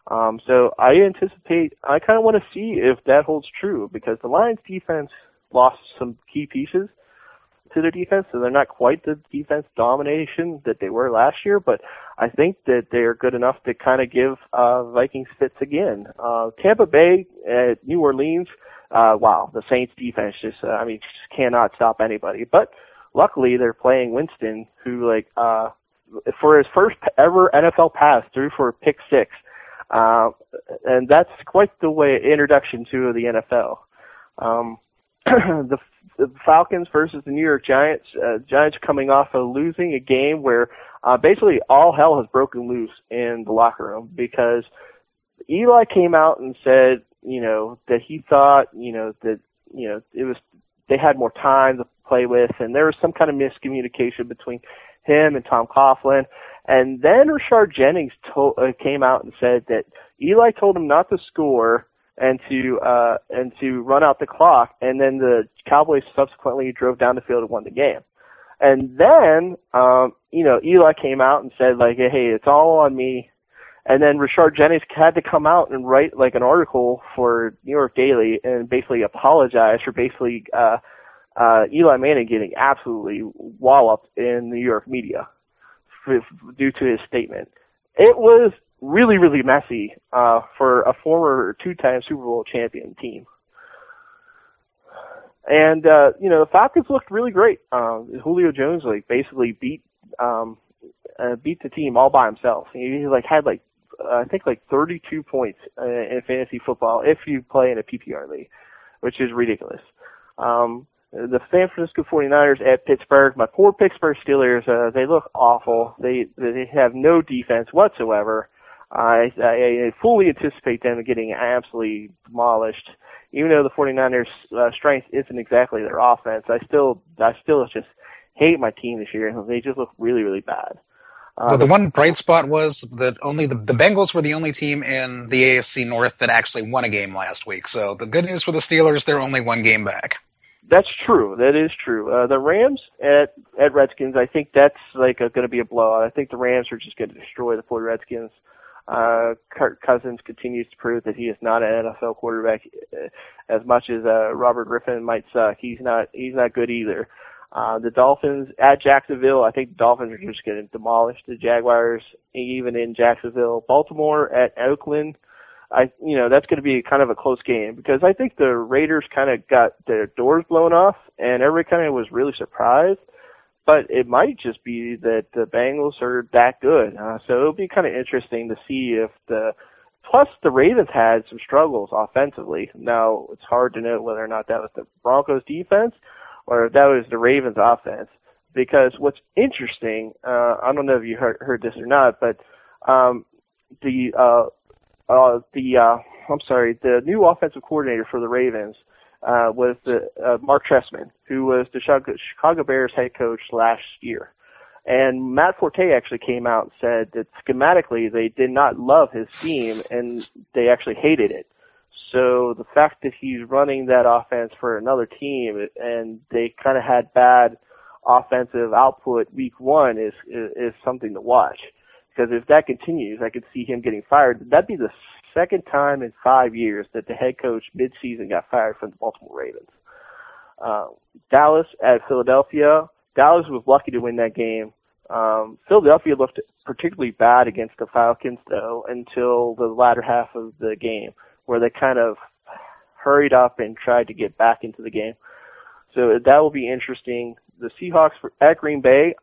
S5: So I kind of want to see if that holds true because the Lions defense lost some key pieces to their defense, so they're not quite the defense domination that they were last year, but I think that they're good enough to kind of give Vikings fits again. Tampa Bay at New Orleans, the Saints defense just cannot stop anybody. But luckily they're playing Winston, who for his first ever NFL pass threw for a pick 6. And that's quite the introduction to the NFL. The Falcons versus the New York Giants. Giants coming off of losing a game where basically all hell has broken loose in the locker room because Eli came out and said, that he thought, they had more time to play with, and there was some kind of miscommunication between him and Tom Coughlin. And then Rashard Jennings came out and said that Eli told him not to score and to run out the clock, and then the Cowboys subsequently drove down the field and won the game. And then, Eli came out and said, like, hey, it's all on me. And then Rashard Jennings had to come out and write, like, an article for New York Daily and basically apologize for basically Eli Manning getting absolutely walloped in New York media due to his statement. It was really, really messy for a former two-time Super Bowl champion team. And, the Falcons looked really great. Julio Jones, like, basically beat the team all by himself. He had I think 32 points in fantasy football if you play in a PPR league, which is ridiculous. The San Francisco 49ers at Pittsburgh, my poor Pittsburgh Steelers, they look awful. They have no defense whatsoever. I fully anticipate them getting absolutely demolished. Even though the 49ers' strength isn't exactly their offense, I still just hate my team this year. They just look really, really bad.
S3: The one bright spot was that only the Bengals were the only team in the AFC North that actually won a game last week. So the good news for the Steelers, they're only one game back.
S5: That's true. That is true. The Rams at Redskins, I think that's going to be a blowout. I think the Rams are just going to destroy the Florida Redskins. Kirk Cousins continues to prove that he is not an NFL quarterback. As much as Robert Griffin might suck, he's not good either. The Dolphins at Jacksonville, I think the Dolphins are just going to demolish the Jaguars, even in Jacksonville. Baltimore at Oakland, that's going to be kind of a close game because I think the Raiders kind of got their doors blown off and everybody kind of was really surprised. But it might just be that the Bengals are that good. So it'll be kind of interesting to see if plus the Ravens had some struggles offensively. Now, it's hard to know whether or not that was the Broncos defense or if that was the Ravens offense. Because what's interesting, I don't know if you heard this or not, but the new offensive coordinator for the Ravens was Mark Trestman, who was the Chicago Bears head coach last year. And Matt Forte actually came out and said that schematically they did not love his scheme and they actually hated it. So the fact that he's running that offense for another team and they kind of had bad offensive output week one is something to watch. Because if that continues, I could see him getting fired. That'd be the second time in 5 years that the head coach mid-season got fired from the Baltimore Ravens. Dallas at Philadelphia. Dallas was lucky to win that game. Philadelphia looked particularly bad against the Falcons, though, until the latter half of the game, where they kind of hurried up and tried to get back into the game. So that will be interesting. The Seahawks at Green Bay.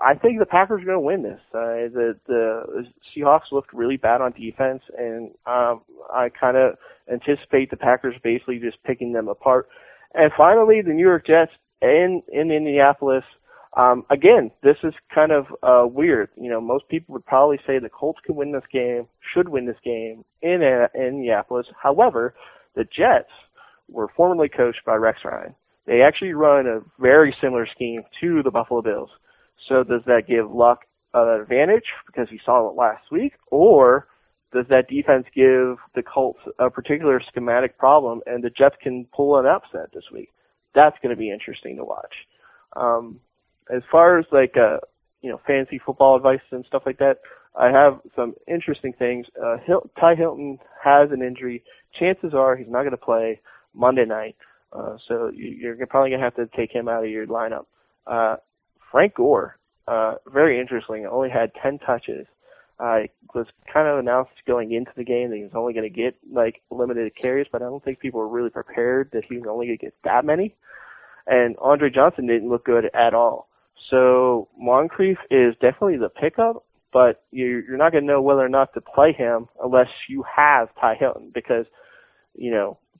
S5: I think the Packers are going to win this. The Seahawks looked really bad on defense, and I kind of anticipate the Packers basically just picking them apart. And finally, the New York Jets in Indianapolis. Again, this is kind of weird. Most people would probably say the Colts should win this game in Indianapolis. However, the Jets were formerly coached by Rex Ryan. They actually run a very similar scheme to the Buffalo Bills. So does that give Luck an advantage because he saw it last week, or does that defense give the Colts a particular schematic problem and the Jets can pull an upset this week? That's going to be interesting to watch. As far as fantasy football advice and stuff like that, I have some interesting things. Ty Hilton has an injury. Chances are he's not going to play Monday night. So you're probably going to have to take him out of your lineup. Frank Gore, very interesting, only had 10 touches. Was kind of announced going into the game that he was only going to get limited carries, but I don't think people were really prepared that he was only going to get that many. And Andre Johnson didn't look good at all. So Moncrief is definitely the pickup, but you're not going to know whether or not to play him unless you have Ty Hilton because,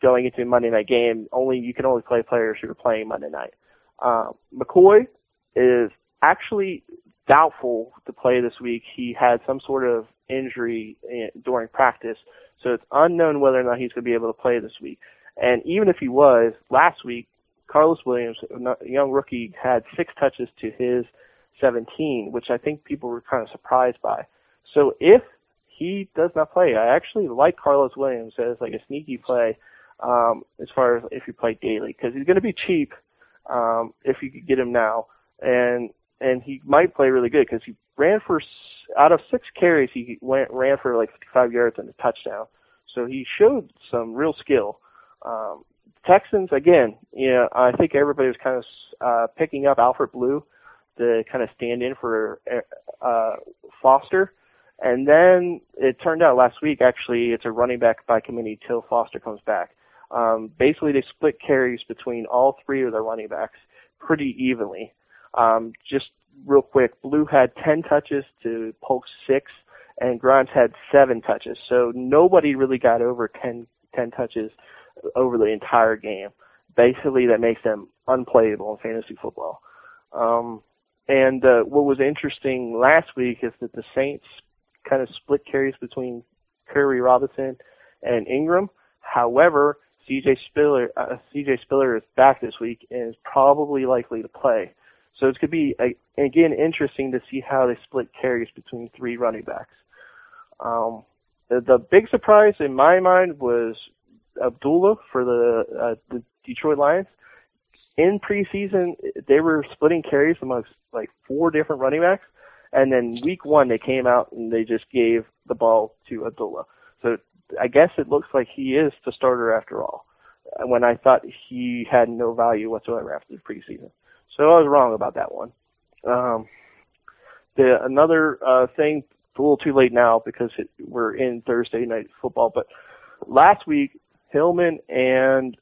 S5: going into a Monday night game, you can only play players who are playing Monday night. McCoy is actually doubtful to play this week. He had some sort of injury during practice, so it's unknown whether or not he's going to be able to play this week. And even if he was, last week, Carlos Williams, a young rookie, had 6 touches to his 17, which I think people were kind of surprised by. So if he does not play. I actually like Carlos Williams as like a sneaky play as far as if you play daily, because he's going to be cheap if you could get him now, and he might play really good because he ran for out of 6 carries he ran for like 55 yards and a touchdown. So he showed some real skill. Texans, again, I think everybody was kind of picking up Alfred Blue to kind of stand in for Foster. And then it turned out last week, actually, it's a running back by committee till Foster comes back. Basically, they split carries between all 3 of their running backs pretty evenly. Just real quick, Blue had 10 touches to Polk's 6, and Grimes had 7 touches. So nobody really got over 10 touches over the entire game. Basically, that makes them unplayable in fantasy football. And what was interesting last week is that the Saints kind of split carries between Curry, Robinson, and Ingram. However, CJ Spiller is back this week and is probably likely to play. So it's going to be, again, interesting to see how they split carries between 3 running backs. The big surprise in my mind was Abdullah for the Detroit Lions. In preseason, they were splitting carries amongst like 4 different running backs, and then week 1 they came out and they just gave the ball to Abdullah. So I guess it looks like he is the starter after all, when I thought he had no value whatsoever after the preseason. So I was wrong about that one. Another thing, it's a little too late now because we're in Thursday night football, but last week Hillman and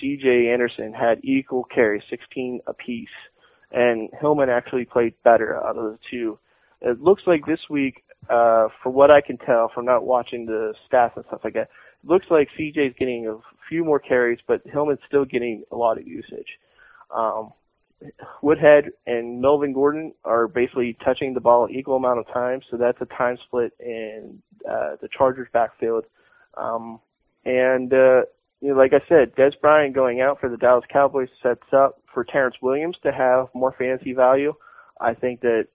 S5: C.J. Anderson had equal carries, 16 apiece, and Hillman actually played better out of the 2. It looks like this week, for what I can tell from not watching the stats and stuff like that, it looks like C.J.'s getting a few more carries, but Hillman's still getting a lot of usage. Woodhead and Melvin Gordon are basically touching the ball an equal amount of time, so that's a time split in the Chargers' backfield. Like I said, Des Bryant going out for the Dallas Cowboys sets up for Terrence Williams to have more fantasy value. I think that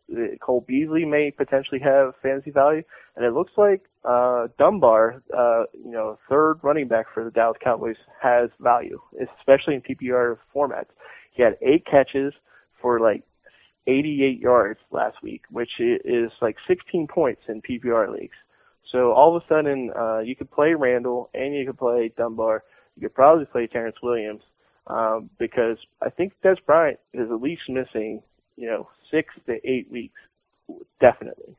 S5: Cole Beasley may potentially have fantasy value, and it looks like Dunbar, third running back for the Dallas Cowboys, has value, especially in PPR formats. He had 8 catches for like 88 yards last week, which is like 16 points in PPR leagues. So all of a sudden, you could play Randall and you could play Dunbar. You could probably play Terrence Williams because I think Des Bryant is at least missing, 6 to 8 weeks, definitely.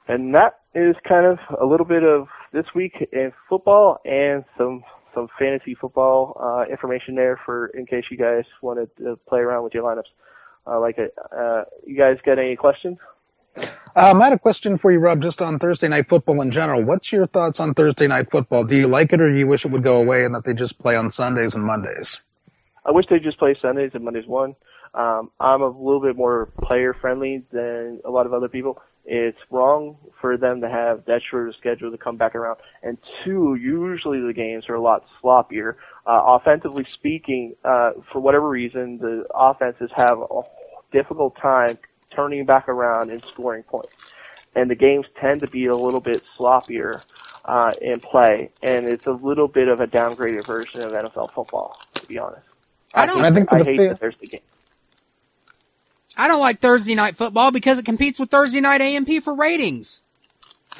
S5: And that is kind of a little bit of this week in football and some fantasy football information there for in case you guys wanted to play around with your lineups. You guys got any questions?
S3: I had a question for you, Rob, just on Thursday Night Football in general. What's your thoughts on Thursday Night Football? Do you like it, or do you wish it would go away and that they just play on Sundays and Mondays?
S5: I wish they just play Sundays and Mondays. I'm a little bit more player-friendly than a lot of other people. It's wrong for them to have that short of a schedule to come back around. And 2, usually the games are a lot sloppier. Offensively speaking, for whatever reason, the offenses have a difficult time turning back around and scoring points. And the games tend to be a little bit sloppier in play, and it's a little bit of a downgraded version of NFL football, to be honest. I hate the Thursday game.
S2: I don't like Thursday Night Football because it competes with Thursday Night AMP for ratings.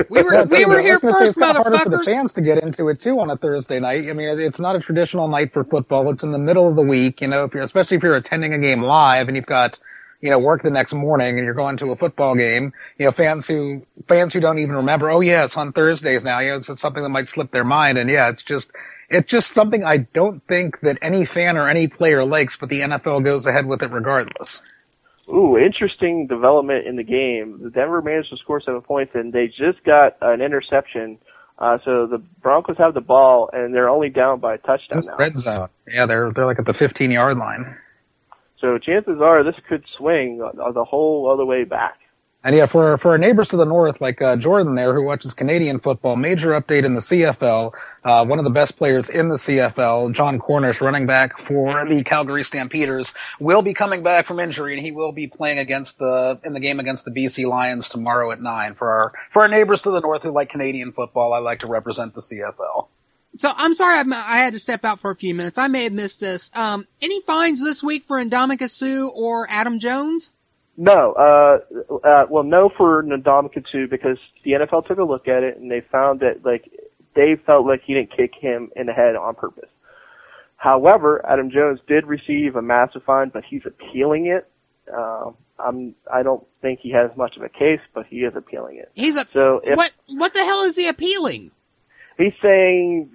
S2: We were here first, motherfuckers.
S3: It's harder for the fans to get into it too on a Thursday night. I mean, it's not a traditional night for football. It's in the middle of the week, especially if you're attending a game live and you've got work the next morning and you're going to a football game, fans who don't even remember, oh yeah, it's on Thursdays now, it's something that might slip their mind. And yeah, it's just something I don't think that any fan or any player likes, but the NFL goes ahead with it regardless.
S5: Ooh, interesting development in the game. The Denver managed to score 7 points and they just got an interception. So the Broncos have the ball and they're only down by a touchdown now.
S3: Red zone. Yeah, they're like at the 15-yard line.
S5: So chances are this could swing the whole other way back.
S3: And yeah, for our neighbors to the north, like Jordan there, who watches Canadian football, major update in the CFL. One of the best players in the CFL, John Cornish, running back for the Calgary Stampeders, will be coming back from injury, and he will be playing in the game against the BC Lions tomorrow at 9. For our neighbors to the north who like Canadian football, I like to represent the CFL.
S2: So I'm sorry I had to step out for a few minutes. I may have missed this. Any fines this week for Ndamukong Suh or Adam Jones?
S5: No, no for Ndamukong Suh because the NFL took a look at it and they found that they felt like he didn't kick him in the head on purpose. However, Adam Jones did receive a massive fine, but he's appealing it. I don't think he has much of a case, but he is appealing it.
S2: What the hell is he appealing?
S5: He's saying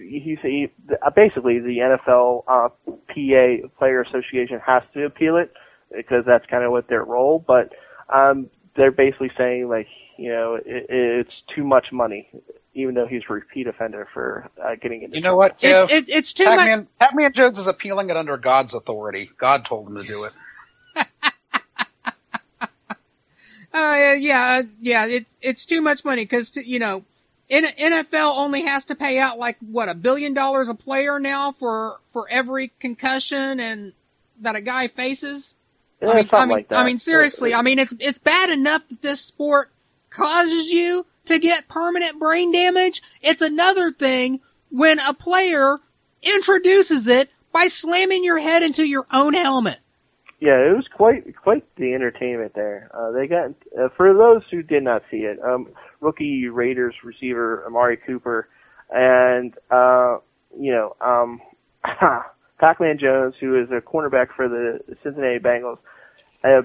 S5: basically the NFL PA Player Association has to appeal it because that's kind of what their role. But they're basically saying it's too much money, even though he's a repeat offender for getting into.
S3: You know what?
S2: It's too much.
S3: Pac-Man Jones is appealing it under God's authority. God told him to do it.
S2: It's too much money because NFL only has to pay out $1 billion a player now for every concussion and that a guy faces.
S5: I
S2: mean, seriously, it's bad enough that this sport causes you to get permanent brain damage. It's another thing when a player introduces it by slamming your head into your own helmet.
S5: Yeah, it was quite the entertainment there. They got for those who did not see it, rookie Raiders receiver Amari Cooper and Pac-Man Jones, who is a cornerback for the Cincinnati Bengals,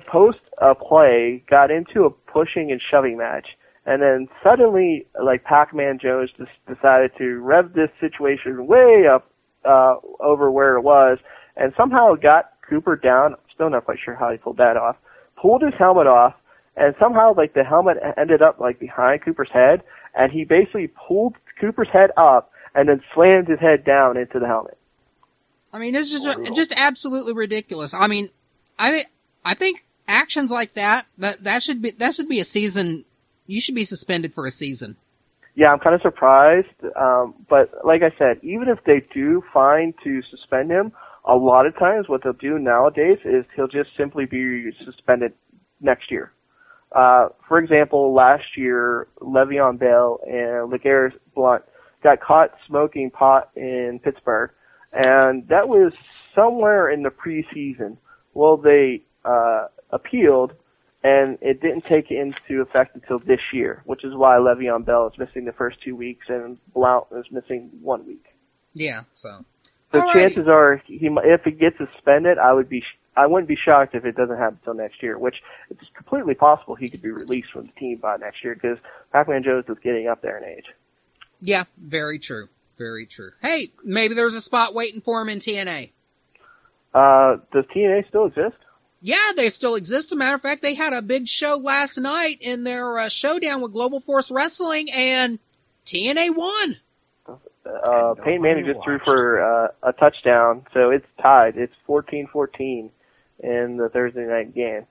S5: post a play got into a pushing and shoving match, and then suddenly Pac-Man Jones just decided to rev this situation way up over where it was, and somehow got Cooper down. Still not quite sure how he pulled that off. Pulled his helmet off, and somehow the helmet ended up behind Cooper's head, and he basically pulled Cooper's head up and then slammed his head down into the helmet.
S2: This is just absolutely ridiculous. I think actions like that should be a season. You should be suspended for a season.
S5: Yeah, I'm kind of surprised. But like I said, even if they do find to suspend him, a lot of times what they'll do nowadays is he'll just simply be suspended next year. For example, last year, Le'Veon Bell and LeGarrette Blount got caught smoking pot in Pittsburgh, and that was somewhere in the preseason. Well, they appealed, and it didn't take into effect until this year, which is why Le'Veon Bell is missing the first 2 weeks and Blount is missing 1 week.
S2: Yeah, so
S5: chances are, if he gets suspended, I wouldn't be shocked if it doesn't happen until next year, which it's completely possible he could be released from the team by next year because Pac-Man Jones is getting up there in age.
S2: Yeah, very true. Very true. Hey, maybe there's a spot waiting for him in TNA.
S5: Does TNA still exist?
S2: Yeah, they still exist. As a matter of fact, they had a big show last night in their showdown with Global Force Wrestling, and TNA won.
S5: Peyton Manning just threw for a touchdown, so it's tied. It's 14-14 in the Thursday night game.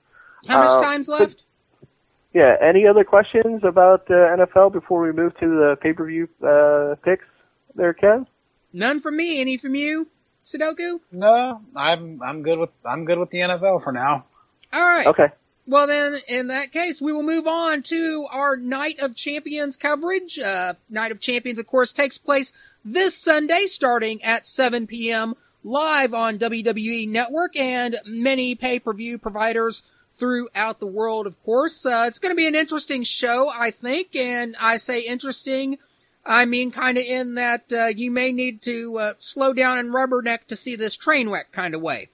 S2: How much time's left?
S5: Yeah, any other questions about the NFL before we move to the pay-per-view picks there, Ken?
S2: None from me. Any from you, Sudoku?
S3: No, I'm good with the NFL for now.
S2: All right.
S5: Okay.
S2: Well, then, in that case, we will move on to our Night of Champions coverage. Night of Champions, of course, takes place this Sunday starting at 7 p.m. live on WWE Network and many pay-per-view providers throughout the world, of course. It's going to be an interesting show, I think, and I say interesting, I mean kind of in that you may need to slow down and rubberneck to see this train wreck kind of way.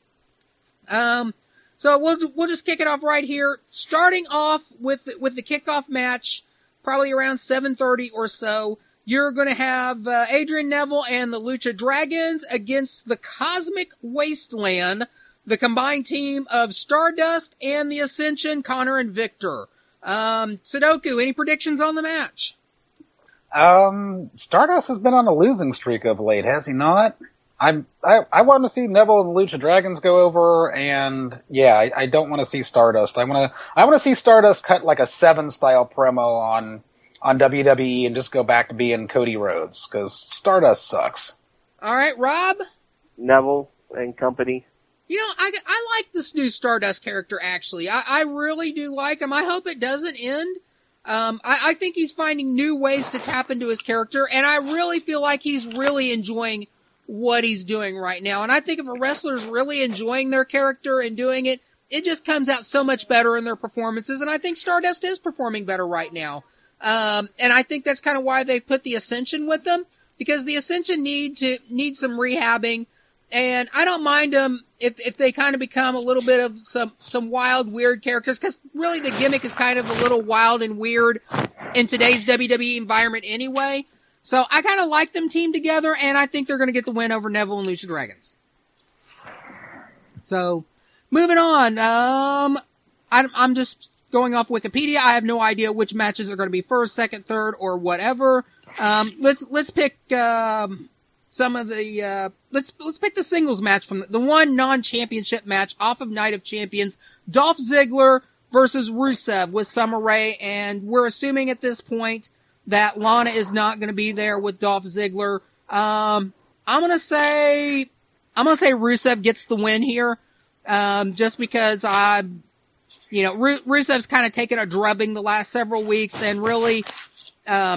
S2: So we'll just kick it off right here, starting off with the kickoff match, probably around 7:30 or so. You're going to have Adrian Neville and the Lucha Dragons against the Cosmic Wasteland, the combined team of Stardust and the Ascension, Connor and Victor. Sudoku, any predictions on the match?
S3: Stardust has been on a losing streak of late, has he not? I want to see Neville and the Lucha Dragons go over, and yeah, I don't want to see Stardust. I want to see Stardust cut like a Seven style promo on WWE and just go back to being Cody Rhodes, because Stardust sucks.
S2: All right, Rob?
S5: Neville and company.
S2: You know, I like this new Stardust character, actually. I really do like him. I hope it doesn't end. I think he's finding new ways to tap into his character, and I really feel like he's really enjoying what he's doing right now. And I think if a wrestler's really enjoying their character and doing it, it just comes out so much better in their performances, and I think Stardust is performing better right now. And I think that's kind of why they put the Ascension with them, because the Ascension need some rehabbing, and I don't mind them if they kind of become a little bit of some wild, weird characters, because really the gimmick is kind of a little wild and weird in today's WWE environment anyway. So I kind of like them teamed together, and I think they're going to get the win over Neville and Lucha Dragons. So, moving on. I'm just going off Wikipedia. I have no idea which matches are going to be first, second, third, or whatever. Let's pick some of the let's pick the singles match from the one non-championship match off of Night of Champions. Dolph Ziggler versus Rusev with Summer Rae, and we're assuming at this point that Lana is not going to be there with Dolph Ziggler. I'm gonna say Rusev gets the win here, just because Rusev's kind of taken a drubbing the last several weeks, and really,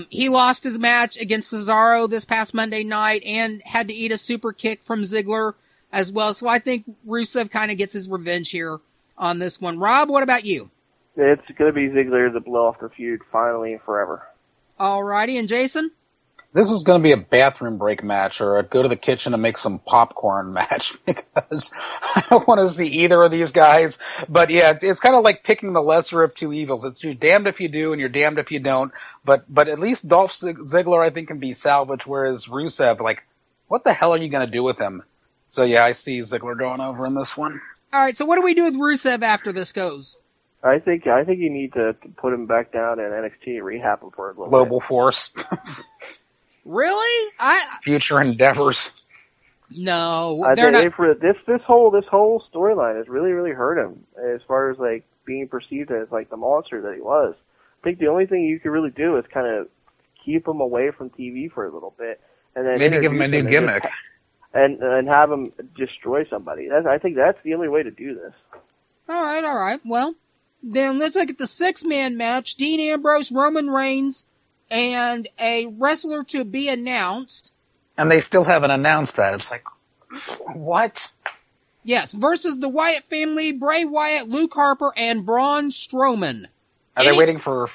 S2: he lost his match against Cesaro this past Monday night and had to eat a super kick from Ziggler as well. So I think Rusev kind of gets his revenge here on this one. Rob, what about you?
S5: It's going to be Ziggler to blow off the feud finally and forever.
S2: Alrighty, and Jason?
S3: This is going to be a bathroom break match or a go to the kitchen and make some popcorn match, because I don't want to see either of these guys. But yeah, it's kind of like picking the lesser of two evils. It's you're damned if you do and you're damned if you don't. But at least Dolph Ziggler, I think, can be salvaged, whereas Rusev, like, what the hell are you going to do with him? So yeah, I see Ziggler going over in this one.
S2: Alright, so what do we do with Rusev after this goes?
S5: I think you need to put him back down in NXT and rehab him for a little
S3: Global
S5: bit.
S3: Force.
S2: Really?
S3: Future endeavors.
S2: No,
S5: they're not. This whole storyline has really, really hurt him as far as like being perceived as like the monster that he was. I think the only thing you could really do is kind of keep him away from TV for a little bit, and then
S3: maybe give him a new gimmick,
S5: and have him destroy somebody. I think that's the only way to do this.
S2: All right. Well, then let's look at the 6-man match: Dean Ambrose, Roman Reigns, and a wrestler to be announced.
S3: And they still haven't announced that. It's like, what?
S2: Yes, versus the Wyatt family, Bray Wyatt, Luke Harper, and Braun Strowman.
S3: Are they waiting for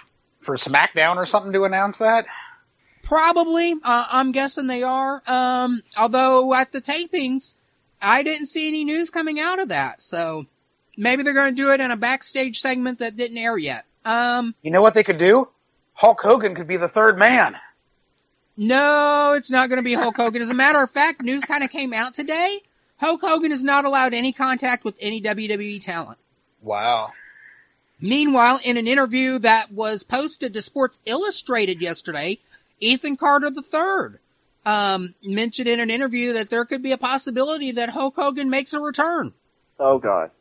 S3: SmackDown or something to announce that?
S2: Probably. I'm guessing they are. Although at the tapings, I didn't see any news coming out of that. So maybe they're going to do it in a backstage segment that didn't air yet.
S3: You know what they could do? Hulk Hogan could be the third man.
S2: No, it's not going to be Hulk Hogan. As a matter of fact, news kind of came out today. Hulk Hogan is not allowed any contact with any WWE talent.
S3: Wow.
S2: Meanwhile, in an interview that was posted to Sports Illustrated yesterday, Ethan Carter III mentioned in an interview that there could be a possibility that Hulk Hogan makes a return.
S5: Oh, God.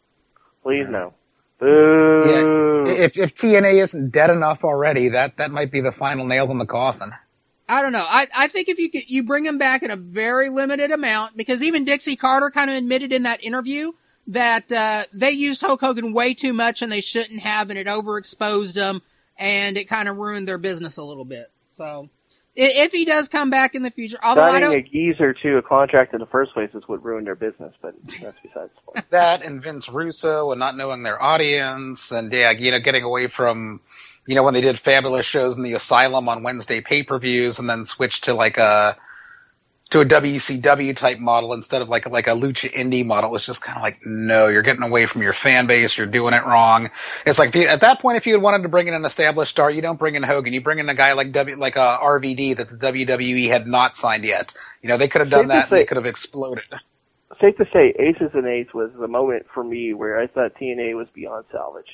S5: Please no. Boo.
S3: Yeah, if TNA isn't dead enough already, that might be the final nail in the coffin.
S2: I don't know. I think if you bring him back in a very limited amount, because even Dixie Carter kind of admitted in that interview that they used Hulk Hogan way too much and they shouldn't have, and it overexposed them, and it kind of ruined their business a little bit. So if he does come back in the future, although
S5: signing a geezer to a contract in the first place is what ruined their business, but that's besides the point.
S3: That and Vince Russo and not knowing their audience, and getting away from, when they did fabulous shows in the Asylum on Wednesday pay-per-views, and then switched to a WCW type model instead of like a Lucha Indie model. It was just kind of like, no, you're getting away from your fan base. You're doing it wrong. It's like, at that point, if you had wanted to bring in an established star, you don't bring in Hogan. You bring in a guy like RVD that the WWE had not signed yet. They could have done that and they could have exploded.
S5: Safe to say, Aces and Eights was the moment for me where I thought TNA was beyond salvaged.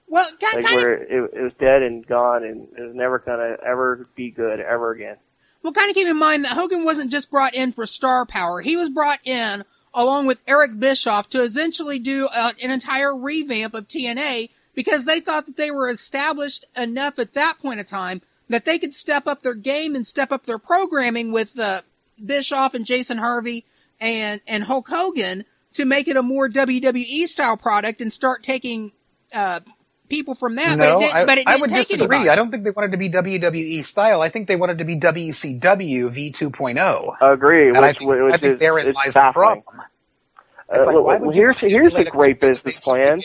S2: Well,
S5: where it was dead and gone, and it was never gonna ever be good ever again.
S2: Well, kind of keep in mind that Hogan wasn't just brought in for star power. He was brought in along with Eric Bischoff to essentially do an entire revamp of TNA because they thought that they were established enough at that point in time that they could step up their game and step up their programming with Bischoff and Jason Harvey and Hulk Hogan to make it a more WWE style product and start taking people from that.
S3: No,
S2: but it didn't
S3: I would
S2: take
S3: disagree.
S2: anybody.
S3: I don't think they wanted to be WWE style. I think they wanted to be WCW V2.0.
S5: Agree.
S3: And I think therein lies the problem.
S5: Here's a great business plan.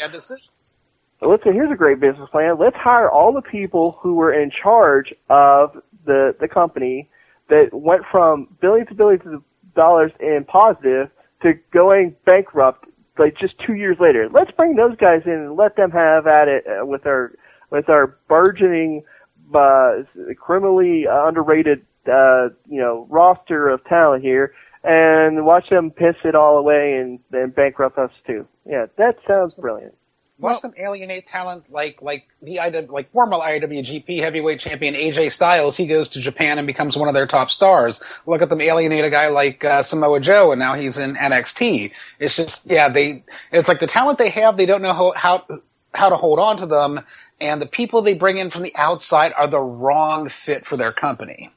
S5: Here's a great business plan. Let's hire all the people who were in charge of the company that went from billions of dollars in positive to going bankrupt like just 2 years later. Let's bring those guys in and let them have at it with our burgeoning, criminally underrated, roster of talent here, and watch them piss it all away and bankrupt us too. Yeah, that sounds brilliant.
S3: Watch them alienate talent like former IWGP heavyweight champion AJ Styles. He goes to Japan and becomes one of their top stars. Look at them alienate a guy like Samoa Joe, and now he's in NXT. It's just, it's like the talent they have, they don't know how to hold on to them, and the people they bring in from the outside are the wrong fit for their company.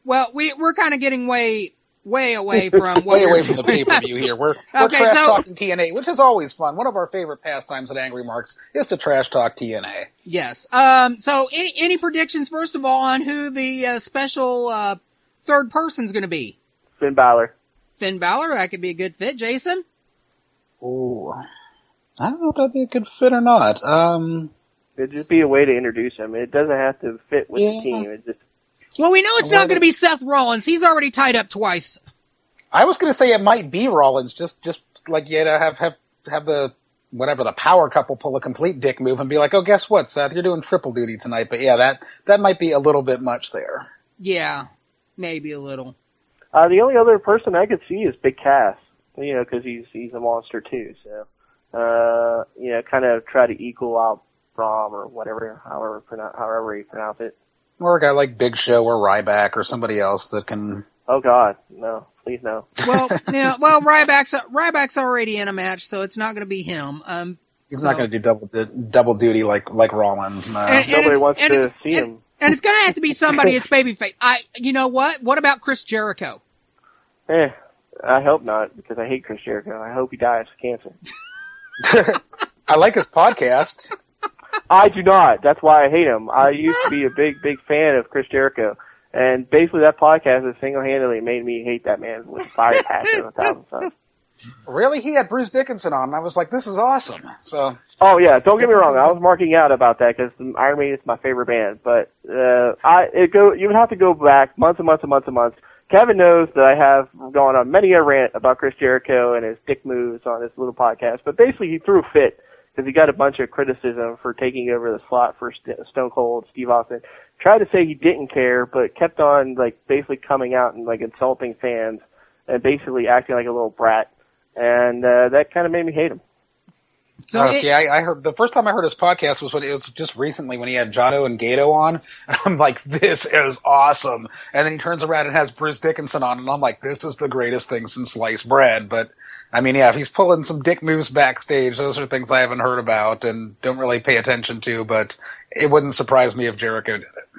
S2: Well, we're kind of getting way away from
S3: the pay-per-view here. We're trash talking TNA, which is always fun. One of our favorite pastimes at Angry Marks is to trash talk TNA.
S2: Yes. So any predictions, first of all, on who the special third person's going to be?
S5: Finn Balor.
S2: Finn Balor, that could be a good fit. Jason?
S3: Oh, I don't know if that'd be a good fit or not.
S5: It'd just be a way to introduce him. It doesn't have to fit with the team. It just.
S2: Well, we know it's not going to be Seth Rollins. He's already tied up twice.
S3: I was going to say it might be Rollins, just like you to have the power couple pull a complete dick move and be like, oh, guess what, Seth, you're doing triple duty tonight. But yeah, that might be a little bit much there.
S2: Yeah, maybe a little.
S5: The only other person I could see is Big Cass, because he's a monster too. So, kind of try to equal out Braun or however you pronounce it.
S3: Or a guy like Big Show or Ryback or somebody else that can.
S5: Oh God, no! Please no.
S2: Well, Ryback's already in a match, so it's not going to be him.
S3: He's not going to do double duty like Rollins. No.
S5: Nobody wants to see him.
S2: And it's going to have to be somebody that's babyface. You know what? What about Chris Jericho?
S5: I hope not, because I hate Chris Jericho. I hope he dies of cancer.
S3: I like his podcast.
S5: I do not. That's why I hate him. I used to be a big fan of Chris Jericho. And basically that podcast has single-handedly made me hate that man with fire passion 1,000 times.
S3: Really? He had Bruce Dickinson on, and I was like, this is awesome. So.
S5: Oh, yeah. Don't get me wrong. I was marking out about that because Iron Maiden is my favorite band. But you would have to go back months and months and months and months. Kevin knows that I have gone on many a rant about Chris Jericho and his dick moves on this little podcast. But basically he threw a fit because he got a bunch of criticism for taking over the slot for Stone Cold Steve Austin. Tried to say he didn't care, but kept on basically coming out and insulting fans and basically acting like a little brat. And that kind of made me hate him.
S3: So I heard the first time I heard his podcast was when it was just recently when he had Jotto and Gato on, and I'm like, this is awesome. And then he turns around and has Bruce Dickinson on, and I'm like, this is the greatest thing since sliced bread. But I mean, yeah, if he's pulling some dick moves backstage, those are things I haven't heard about and don't really pay attention to. But it wouldn't surprise me if Jericho did it.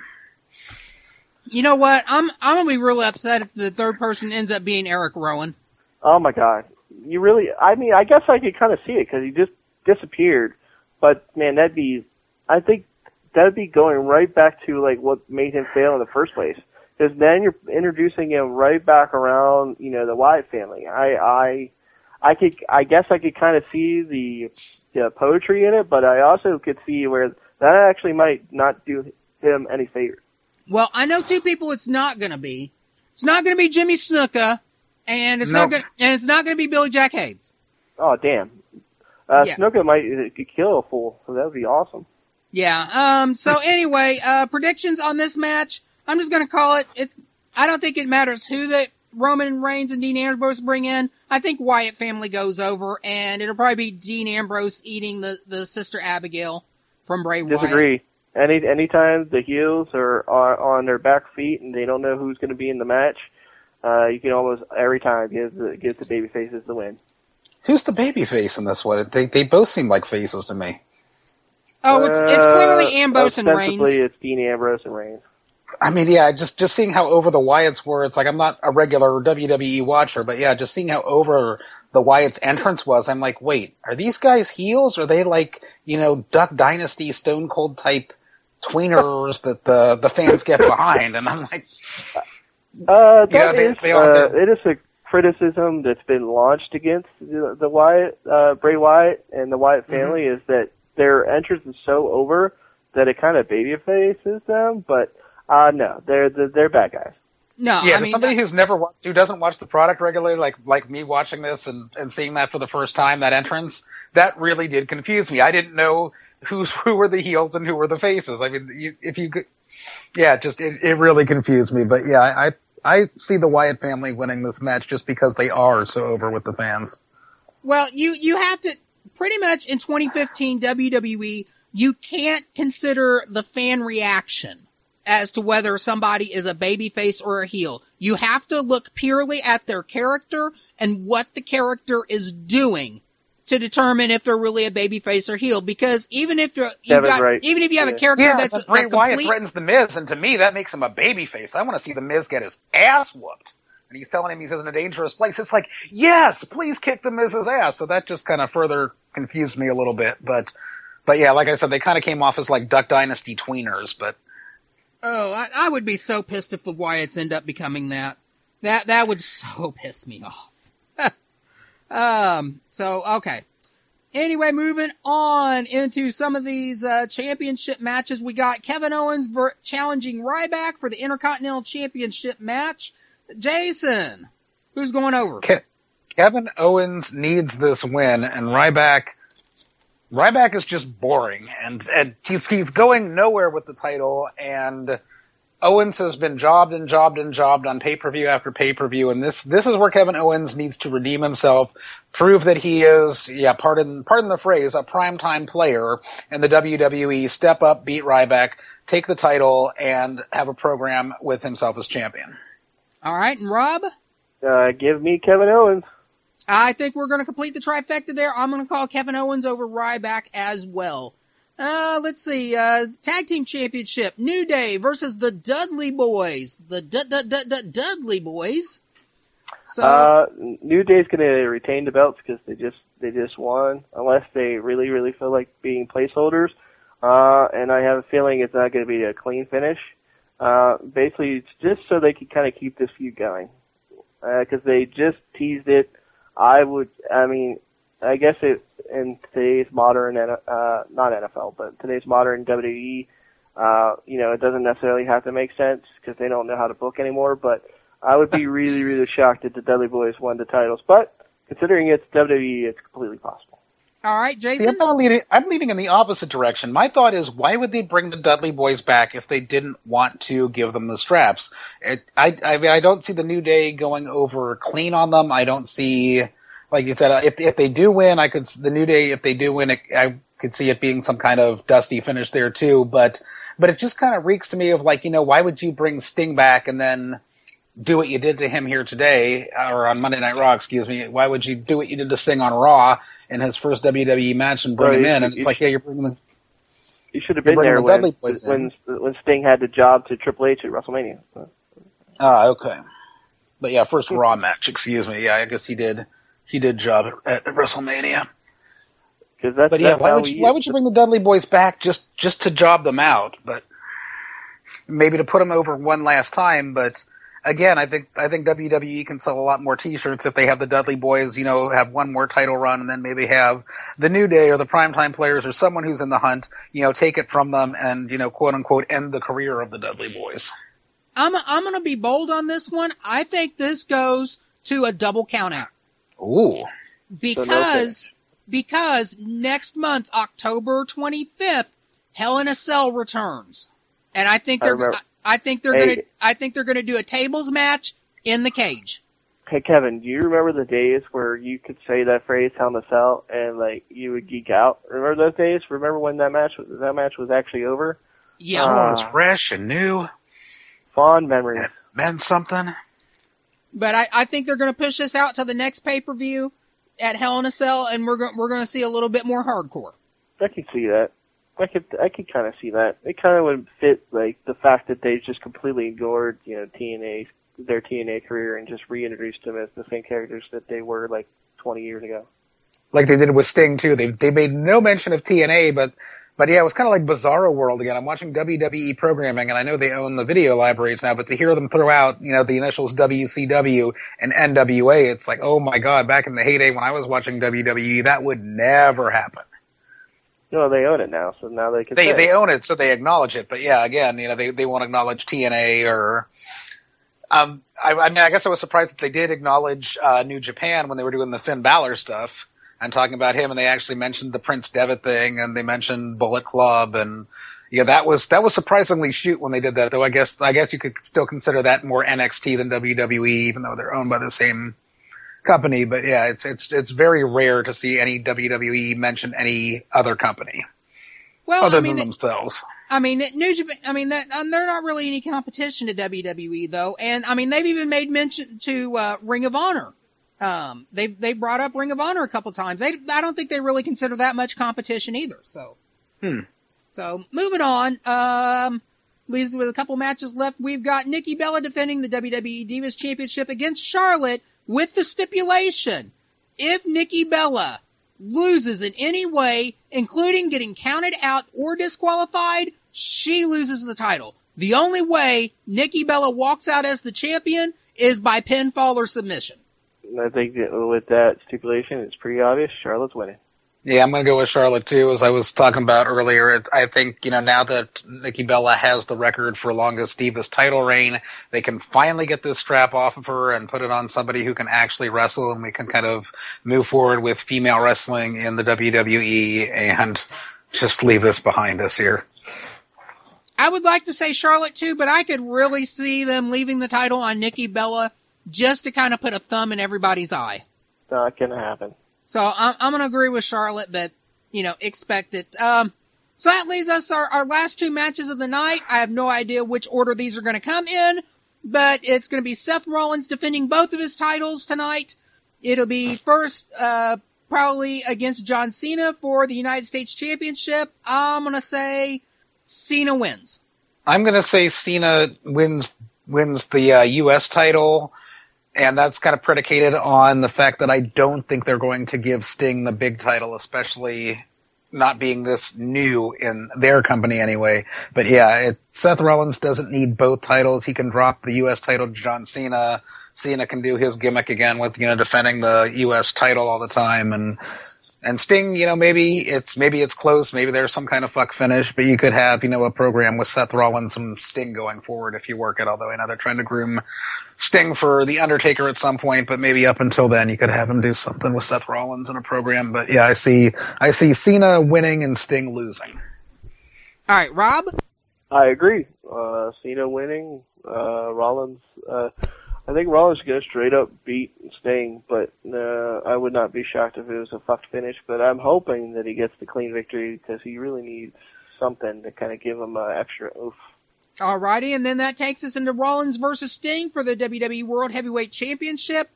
S2: You know what? I'm gonna be real upset if the third person ends up being Eric Rowan.
S5: Oh my God. You really, I guess I could kind of see it because he just disappeared. But man, I think that'd be going right back to what made him fail in the first place. Because then you're introducing him right back around, the Wyatt family. I guess I could kind of see the poetry in it, but I also could see where that actually might not do him any favors.
S2: Well, I know two people it's not going to be. It's not going to be Jimmy Snuka, and it's not going to be Billy Jack Hayes.
S5: Oh damn! Snuka might could kill a fool, so that would be awesome.
S2: Yeah. So anyway, predictions on this match. I'm just going to call it. I don't think it matters who the Roman Reigns and Dean Ambrose bring in. I think Wyatt family goes over, and it'll probably be Dean Ambrose eating the sister Abigail from Bray Wyatt.
S5: Disagree. Anytime the heels are on their back feet and they don't know who's going to be in the match, you can almost every time give the baby faces the win.
S3: Who's the baby face in this one? They both seem like faces to me.
S2: Oh, it's clearly Ambrose and Reigns.
S5: Ostensibly, it's Dean Ambrose and Reigns.
S3: I mean, yeah, just seeing how over the Wyatts were, it's like I'm not a regular WWE watcher, but yeah, just seeing how over the Wyatts' entrance was, I'm like, wait, are these guys heels? Or are they like, Duck Dynasty Stone Cold type tweeners that the fans get behind? And I'm like,
S5: it is a criticism that's been launched against the Wyatt, Bray Wyatt and the Wyatt family is that their entrance is so over that it kind of baby faces them, but no, they're bad guys.
S2: No,
S3: yeah, somebody who doesn't watch the product regularly, like me watching this and seeing that for the first time, that entrance, that really did confuse me. I didn't know who were the heels and who were the faces. I mean, it really confused me. But yeah, I see the Wyatt family winning this match just because they are so over with the fans.
S2: Well, you have to pretty much in 2015 WWE, you can't consider the fan reaction as to whether somebody is a babyface or a heel. You have to look purely at their character and what the character is doing to determine if they're really a babyface or heel. Because even if you have a character that's
S3: Bray Wyatt threatens the Miz, and to me that makes him a babyface. I want to see the Miz get his ass whooped, and he's telling him he's in a dangerous place. It's like, yes, please kick the Miz's ass. So that just kind of further confused me a little bit. But yeah, like I said, they kind of came off as like Duck Dynasty tweeners, but.
S2: Oh, I would be so pissed if the Wyatts end up becoming that. That would so piss me off. Okay. Anyway, moving on into some of these championship matches. We got Kevin Owens challenging Ryback for the Intercontinental Championship match. Jason, who's going over?
S3: Kevin Owens needs this win, and Ryback is just boring, and he's going nowhere with the title, and Owens has been jobbed on pay-per-view after pay-per-view, and this is where Kevin Owens needs to redeem himself, prove that he is, pardon the phrase, a primetime player in the WWE, step up, beat Ryback, take the title, and have a program with himself as champion.
S2: All right, and Rob?
S5: Give me Kevin Owens.
S2: I think we're going to complete the trifecta there. I'm going to call Kevin Owens over Ryback as well. Let's see. Tag Team Championship. New Day versus the Dudley Boys. The Dudley Boys. So
S5: New Day's going to retain the belts because they just won, unless they really, really feel like being placeholders. And I have a feeling it's not going to be a clean finish. Basically, it's just so they can kind of keep this feud going. Because they just teased it. I guess in today's modern, not NFL, but today's modern WWE, it doesn't necessarily have to make sense because they don't know how to book anymore, but I would be really, really shocked if the Dudley Boys won the titles. But considering it's WWE, it's completely possible.
S2: All right, Jason?
S3: See, I'm leading in the opposite direction. My thought is, why would they bring the Dudley Boys back if they didn't want to give them the straps? I don't see the New Day going over clean on them. I don't see, like you said, if they do win, I could see it being some kind of dusty finish there too. But it just kind of reeks to me of like, why would you bring Sting back and then do what you did to him here today, or on Monday Night Raw, excuse me. Why would you do what you did to Sting on Raw in his first WWE match and bring him in? And it's like, you're bringing the...
S5: You should have been there when Sting had the job to Triple H at WrestleMania.
S3: Okay. But yeah, first Raw match, excuse me. Yeah, I guess he did job at WrestleMania. Why would you bring the Dudley Boys back just to job them out? But maybe to put them over one last time, but... Again, I think WWE can sell a lot more T-shirts if they have the Dudley Boys, have one more title run, and then maybe have the New Day or the Primetime Players or someone who's in the hunt, take it from them and, quote unquote, end the career of the Dudley Boys.
S2: I'm going to be bold on this one. I think this goes to a double count out.
S3: Ooh.
S2: Because next month, October 25th, Hell in a Cell returns, and I think they're going to do a tables match in the cage.
S5: Hey Kevin, do you remember the days where you could say that phrase "Hell in a Cell" and like you would geek out? Remember those days? Remember when that match was actually over?
S2: Yeah.
S3: That one was fresh and new.
S5: Fond memories.
S3: It meant something.
S2: But I think they're going to push this out to the next pay-per-view at Hell in a Cell, and we're going to see a little bit more hardcore.
S5: I could see that. I could kind of see that. It kind of would fit, like, the fact that they just completely ignored, their TNA career and just reintroduced them as the same characters that they were, like, 20 years ago.
S3: Like they did with Sting too. They made no mention of TNA, but yeah, it was kind of like Bizarro World again. I'm watching WWE programming, and I know they own the video libraries now, but to hear them throw out, the initials WCW and NWA, it's like, oh my god, back in the heyday when I was watching WWE, that would never happen.
S5: No, they own it now, so now they can say
S3: They own it, so they acknowledge it. But yeah, again, they won't acknowledge TNA or. I mean, I guess I was surprised that they did acknowledge New Japan when they were doing the Finn Balor stuff and talking about him, and they actually mentioned the Prince Devitt thing, and they mentioned Bullet Club, and that was surprisingly shoot when they did that. Though I guess you could still consider that more NXT than WWE, even though they're owned by the same company. But yeah, it's very rare to see any WWE mention any other company.
S2: Well,
S3: other than themselves.
S2: I mean, New Japan. They're not really any competition to WWE though, and I mean they've even made mention to Ring of Honor. They brought up Ring of Honor a couple times. I don't think they really consider that much competition either. So, So moving on. Leaves with a couple matches left. We've got Nikki Bella defending the WWE Divas Championship against Charlotte with the stipulation: if Nikki Bella loses in any way, including getting counted out or disqualified, she loses the title. The only way Nikki Bella walks out as the champion is by pinfall or submission.
S5: I think that with that stipulation, it's pretty obvious. Charlotte's winning.
S3: Yeah, I'm going to go with Charlotte too, as I was talking about earlier. I think, now that Nikki Bella has the record for longest Divas title reign, they can finally get this strap off of her and put it on somebody who can actually wrestle, and we can kind of move forward with female wrestling in the WWE and just leave this behind us here.
S2: I would like to say Charlotte too, but I could really see them leaving the title on Nikki Bella just to kind of put a thumb in everybody's eye.
S5: Not going to happen.
S2: So I'm going to agree with Charlotte, but, expect it. So that leaves us our last two matches of the night. I have no idea which order these are going to come in, but it's going to be Seth Rollins defending both of his titles tonight. It'll be first, probably against John Cena for the United States Championship. I'm going to say Cena wins.
S3: I'm going to say Cena wins the U.S. title. And that's kind of predicated on the fact that I don't think they're going to give Sting the big title, especially not being this new in their company anyway. But yeah, Seth Rollins doesn't need both titles. He can drop the U.S. title to John Cena. Cena can do his gimmick again with, defending the U.S. title all the time. And Sting, maybe it's close. Maybe there's some kind of fuck finish, but you could have, a program with Seth Rollins and Sting going forward if you work it. Although I know they're trying to groom Sting for The Undertaker at some point, but maybe up until then you could have him do something with Seth Rollins in a program. But yeah, I see Cena winning and Sting losing.
S2: All right, Rob?
S5: I agree. Cena winning, Rollins, I think Rollins is going to straight up beat Sting, but I would not be shocked if it was a fucked finish. But I'm hoping that he gets the clean victory because he really needs something to kind of give him an extra oof.
S2: Alrighty, and then that takes us into Rollins versus Sting for the WWE World Heavyweight Championship.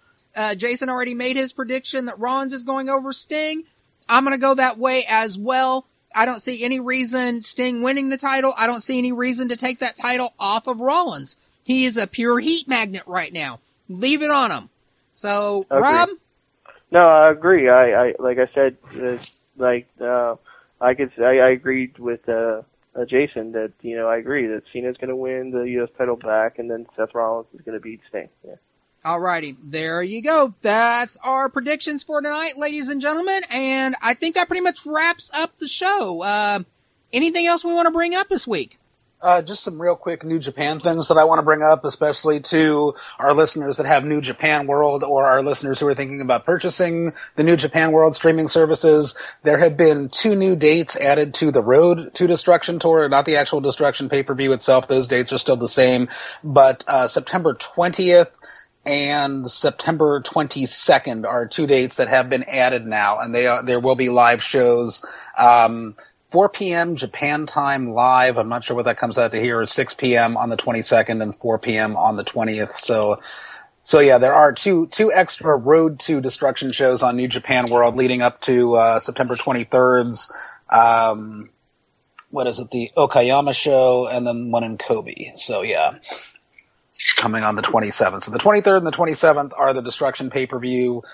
S2: Jason already made his prediction that Rollins is going over Sting. I'm going to go that way as well. I don't see any reason Sting winning the title. I don't see any reason to take that title off of Rollins. He is a pure heat magnet right now. Leave it on him. So, Rob?
S5: No, I agree. I like I said, I agreed with Jason that I agree that Cena's going to win the U.S. title back, and then Seth Rollins is going to beat Sting. Yeah.
S2: Alrighty, there you go. That's our predictions for tonight, ladies and gentlemen, and I think that pretty much wraps up the show. Anything else we want to bring up this week?
S3: Just some real quick New Japan things that I want to bring up, especially to our listeners that have New Japan World or our listeners who are thinking about purchasing the New Japan World streaming services. There have been 2 new dates added to the Road to Destruction tour, not the actual Destruction pay-per-view itself. Those dates are still the same, but September 20th and September 22nd are 2 dates that have been added now, and there will be live shows. 4 p.m. Japan time live. I'm not sure what that comes out to here. 6 p.m. on the 22nd and 4 p.m. on the 20th. So yeah, there are two extra Road to Destruction shows on New Japan World leading up to September 23rd's. What is it? The Okayama show, and then one in Kobe. So yeah, coming on the 27th. So the 23rd and the 27th are the Destruction pay-per-view.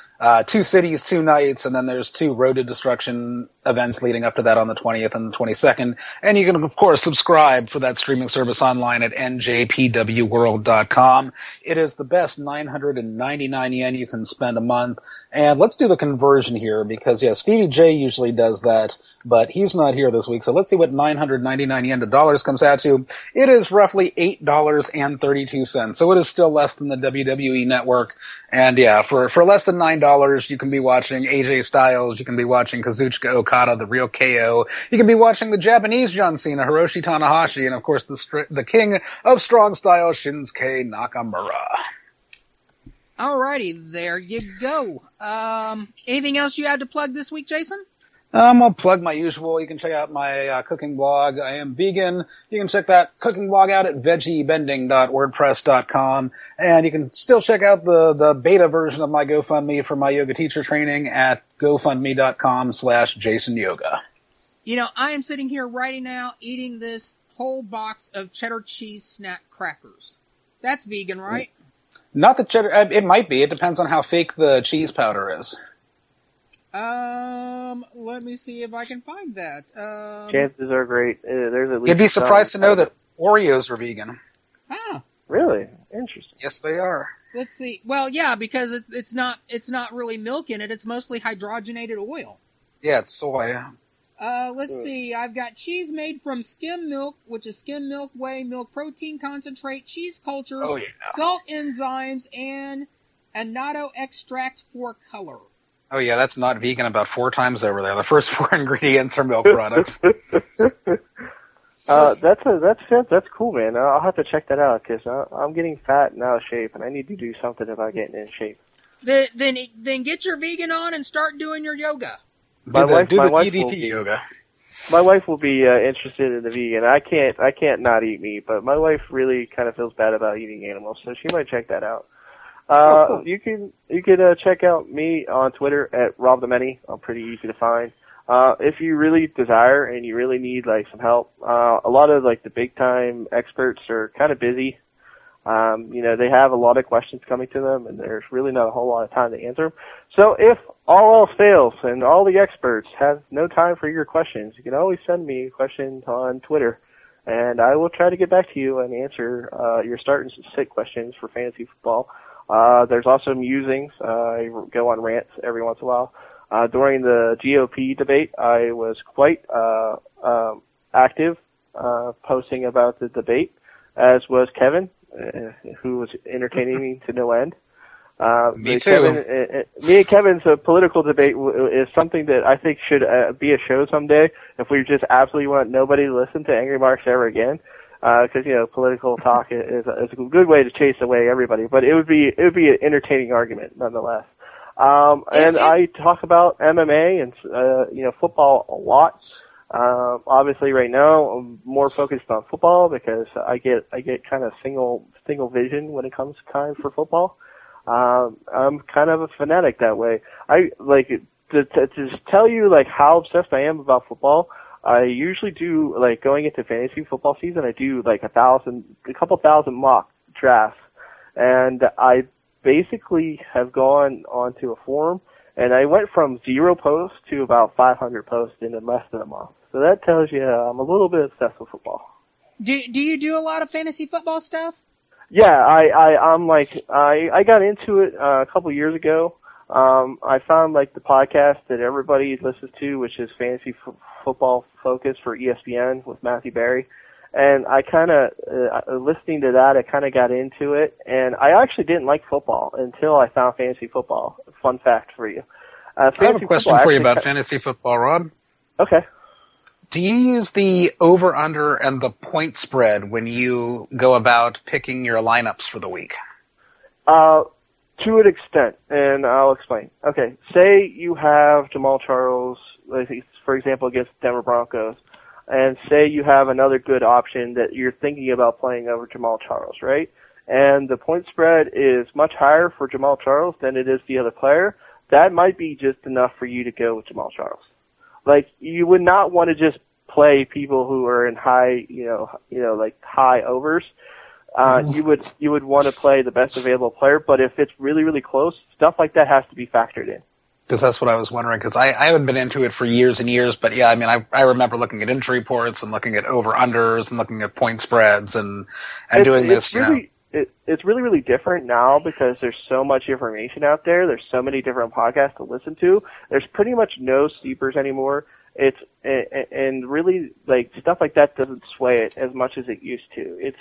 S3: 2 cities, 2 nights, and then there's 2 Road to Destruction events leading up to that on the 20th and the 22nd. And you can, of course, subscribe for that streaming service online at njpwworld.com. It is the best 999 yen you can spend a month. And let's do the conversion here because, yeah, Stevie J usually does that, but he's not here this week. So let's see what 999 yen to dollars comes out to. It is roughly $8.32. So it is still less than the WWE Network. And yeah, for less than $9, you can be watching AJ Styles, you can be watching Kazuchika Okada, the real KO, you can be watching the Japanese John Cena, Hiroshi Tanahashi, and of course the king of strong style, Shinsuke Nakamura.
S2: Alrighty, there you go. Anything else you had to plug this week, Jason?
S3: I'll plug my usual. You can check out my cooking blog. I am vegan. You can check that cooking blog out at veggiebending.wordpress.com. And you can still check out the beta version of my GoFundMe for my yoga teacher training at gofundme.com/JasonYoga.
S2: You know, I am sitting here right now eating this whole box of cheddar cheese snack crackers. That's vegan, right?
S3: Not the cheddar. It might be. It depends on how fake the cheese powder is.
S2: Let me see if I can find that.
S5: Chances are great. There's at least
S3: You'd be surprised to know that Oreos are vegan.
S2: Ah.
S5: Really? Interesting.
S3: Yes, they are.
S2: Let's see. Well, yeah, because it's not really milk in it. It's mostly hydrogenated oil.
S3: Yeah, it's soy.
S2: Let's see. I've got cheese made from skim milk, which is skim milk, whey, milk protein concentrate, cheese cultures, salt enzymes, and annatto extract for color.
S3: Oh yeah, that's not vegan about 4 times over there. The first 4 ingredients are milk products.
S5: That's cool, man. I'll have to check that out because I'm getting fat and out of shape, and I need to do something about getting in shape.
S2: Then get your vegan on and start doing your yoga.
S3: My wife will
S5: be interested in the vegan. I can't not eat meat, but my wife really kind of feels bad about eating animals, so she might check that out.
S3: Cool.
S5: You can check out me on Twitter at Rob the Many. I'm pretty easy to find. If you really desire and you really need like some help, a lot of like the big time experts are kind of busy. They have a lot of questions coming to them, and there's really not a whole lot of time to answer them. So if all else fails and all the experts have no time for your questions, you can always send me questions on Twitter, and I will try to get back to you and answer your start and sit questions for fantasy football. There's also musings. I go on rants every once in a while. During the GOP debate, I was quite active posting about the debate, as was Kevin, who was entertaining me to no end.
S3: Me too.
S5: Me and Kevin's political debate is something that I think should be a show someday if we just absolutely want nobody to listen to Angry Marks ever again. Because political talk is a good way to chase away everybody, but it would be an entertaining argument nonetheless. And I talk about MMA and football a lot. Obviously, right now I'm more focused on football because I get kind of single vision when it comes time for football. I'm kind of a fanatic that way. I like to just tell you like how obsessed I am about football. I usually do, like, going into fantasy football season, I do, like, a couple thousand mock drafts. And I basically have gone onto a forum, and I went from 0 posts to about 500 posts in less than a month. So that tells you I'm a little bit obsessed with football.
S2: Do you do a lot of fantasy football stuff?
S5: Yeah, I got into it a couple years ago. I found like the podcast that everybody listens to, which is Fantasy Football Focus for ESPN with Matthew Berry. And I kind of, listening to that, I kind of got into it. And I actually didn't like football until I found fantasy football. Fun fact for you.
S3: I have a question for you about fantasy football, Rob.
S5: Okay.
S3: Do you use the over-under and the point spread when you go about picking your lineups for the week?
S5: To an extent, and I'll explain. Okay, say you have Jamal Charles, for example, against Denver Broncos, and say you have another good option that you're thinking about playing over Jamal Charles, right? And the point spread is much higher for Jamal Charles than it is the other player, that might be just enough for you to go with Jamal Charles. Like, you would not want to just play people who are in high, like high overs. You would want to play the best available player, but if it's really, really close, stuff like that has to be factored in.
S3: Because that's what I was wondering, because I haven't been into it for years and years, but yeah, I mean, I remember looking at injury reports and looking at over-unders and looking at point spreads and doing this,
S5: It's really, really different now because there's so much information out there. There's so many different podcasts to listen to. There's pretty much no sleepers anymore. And really, like, stuff like that doesn't sway it as much as it used to.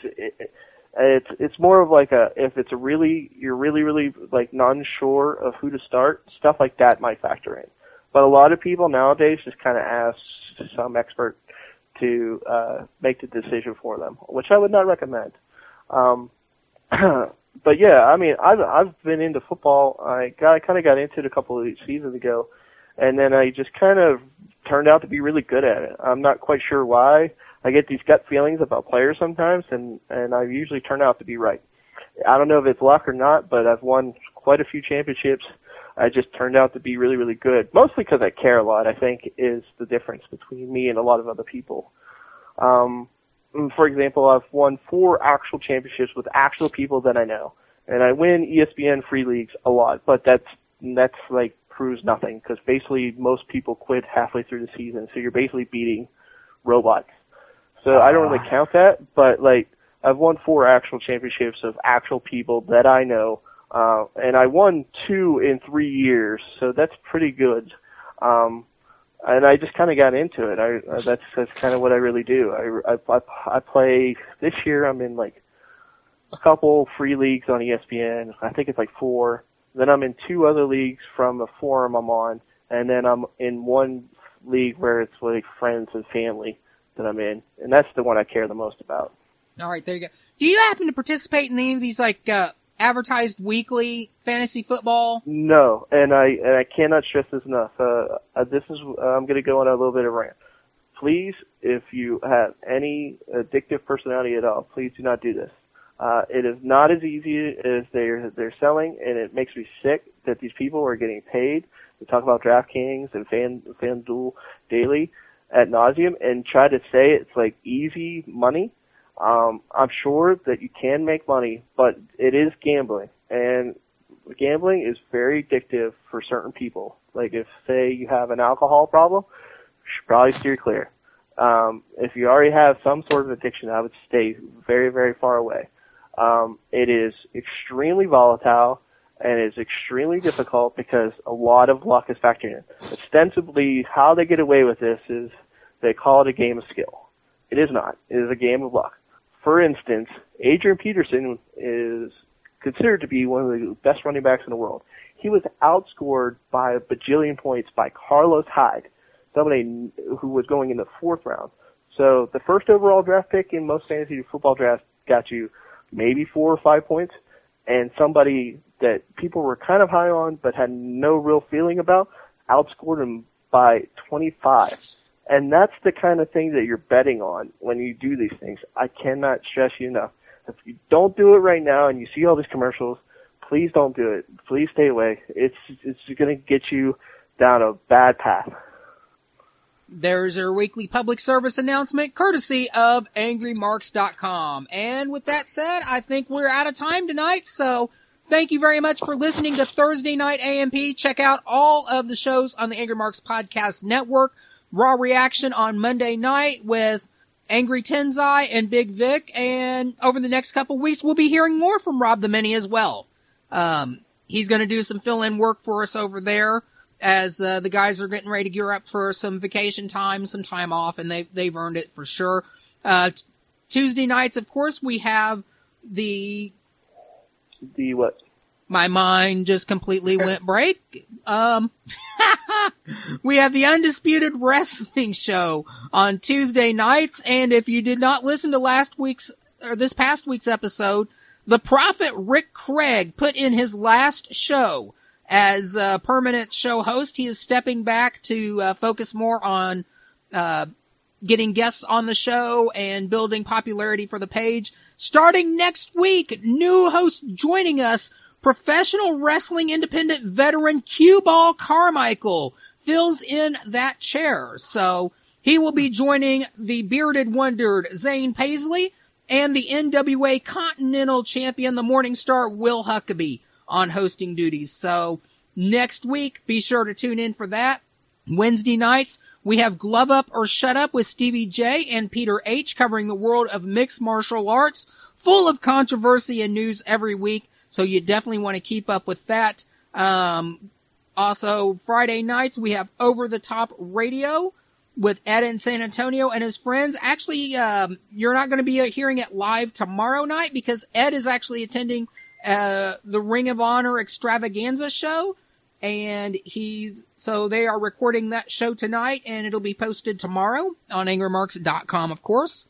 S5: It's more of like if you're really like non-sure of who to start, stuff like that might factor in. But a lot of people nowadays just kind of ask some expert to make the decision for them, which I would not recommend. But yeah, I mean, I've been into football. I kind of got into it a couple of seasons ago, and then I just kind of turned out to be really good at it. I'm not quite sure why. I get these gut feelings about players sometimes, and I usually turn out to be right. I don't know if it's luck or not, but I've won quite a few championships. I just turned out to be really, really good, mostly because I care a lot, I think, is the difference between me and a lot of other people. For example, I've won 4 actual championships with actual people that I know, and I win ESPN free leagues a lot, but that's like proves nothing, because basically most people quit halfway through the season, so you're basically beating robots. So I don't really count that, but like, I've won 4 actual championships of actual people that I know, and I won 2 in 3 years, so that's pretty good. And I just kind of got into it. That's kind of what I really do. I play, this year I'm in like a couple free leagues on ESPN. I think it's like 4. Then I'm in 2 other leagues from a forum I'm on, and then I'm in 1 league where it's like friends and family that I'm in, and that's the one I care the most about.
S2: All right, there you go. Do you happen to participate in any of these like advertised weekly fantasy football?
S5: No, and I cannot stress this enough. I'm going to go on a little bit of a rant. Please, if you have any addictive personality at all, please do not do this. It is not as easy as they're selling, and it makes me sick that these people are getting paid to talk about DraftKings and FanDuel daily ad nauseum and try to say it's like easy money. I'm sure that you can make money, but it is gambling, and gambling is very addictive for certain people. Like if, say, you have an alcohol problem, you should probably steer clear. If you already have some sort of addiction, I would stay very, very far away. It is extremely volatile, and it's extremely difficult because a lot of luck is factored in. Ostensibly, how they get away with this is they call it a game of skill. It is not. It is a game of luck. For instance, Adrian Peterson is considered to be one of the best running backs in the world. He was outscored by a bajillion points by Carlos Hyde, somebody who was going in the 4th round. So the first overall draft pick in most fantasy football drafts got you maybe 4 or 5 points, and somebody that people were kind of high on but had no real feeling about outscored him by 25. And that's the kind of thing that you're betting on when you do these things. I cannot stress you enough. If you don't do it right now and you see all these commercials, please don't do it. Please stay away. It's going to get you down a bad path.
S2: There's our weekly public service announcement courtesy of AngryMarks.com. And with that said, I think we're out of time tonight, so thank you very much for listening to Thursday Night AMP. Check out all of the shows on the Angry Marks Podcast Network. Raw Reaction on Monday night with Angry Tenzai and Big Vic, and over the next couple weeks we'll be hearing more from Rob the Mini as well. He's going to do some fill-in work for us over there as the guys are getting ready to gear up for some vacation time, some time off, and they've earned it for sure. Tuesday nights, of course, we have the
S5: what?
S2: My mind just completely went break. We have the Undisputed Wrestling Show on Tuesday nights, and if you did not listen to this past week's episode, the Prophet Rick Craig put in his last show As a permanent show host, he is stepping back to focus more on getting guests on the show and building popularity for the page. Starting next week, new host joining us, professional wrestling independent veteran Cue Ball Carmichael fills in that chair. So he will be joining the bearded wonder Zane Paisley and the NWA Continental Champion, the Morning Star Will Huckabee, on hosting duties. So next week, be sure to tune in for that. Wednesday nights, we have Glove Up or Shut Up with Stevie J and Peter H. covering the world of mixed martial arts, full of controversy and news every week. So you definitely want to keep up with that. Also, Friday nights, we have Over the Top Radio with Ed in San Antonio and his friends. Actually, you're not going to be hearing it live tomorrow night because Ed is actually attending the Ring of Honor Extravaganza show. And so they are recording that show tonight, and it'll be posted tomorrow on AngryMarks.com, of course.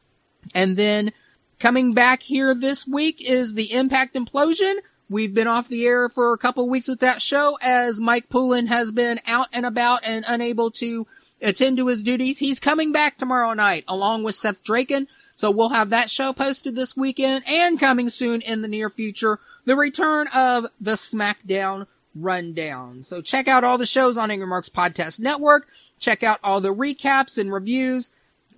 S2: And then coming back here this week is the Impact Implosion. We've been off the air for a couple of weeks with that show as Mike Poulin has been out and about and unable to attend to his duties. He's coming back tomorrow night along with Seth Draken. So we'll have that show posted this weekend, and coming soon in the near future, the return of the SmackDown Rundown. So check out all the shows on Angry Marks Podcast Network. Check out all the recaps and reviews.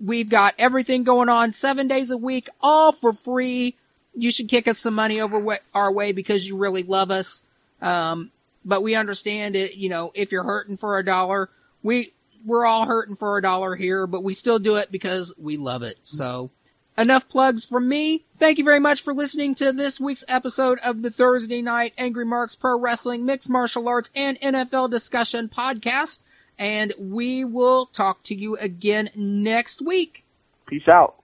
S2: We've got everything going on 7 days a week, all for free. You should kick us some money over our way because you really love us. But we understand it, if you're hurting for $1, we're all hurting for $1 here, but we still do it because we love it. So enough plugs from me. Thank you very much for listening to this week's episode of the Thursday Night Angry Marks Pro Wrestling, Mixed Martial Arts, and NFL Discussion Podcast. And we will talk to you again next week.
S5: Peace out.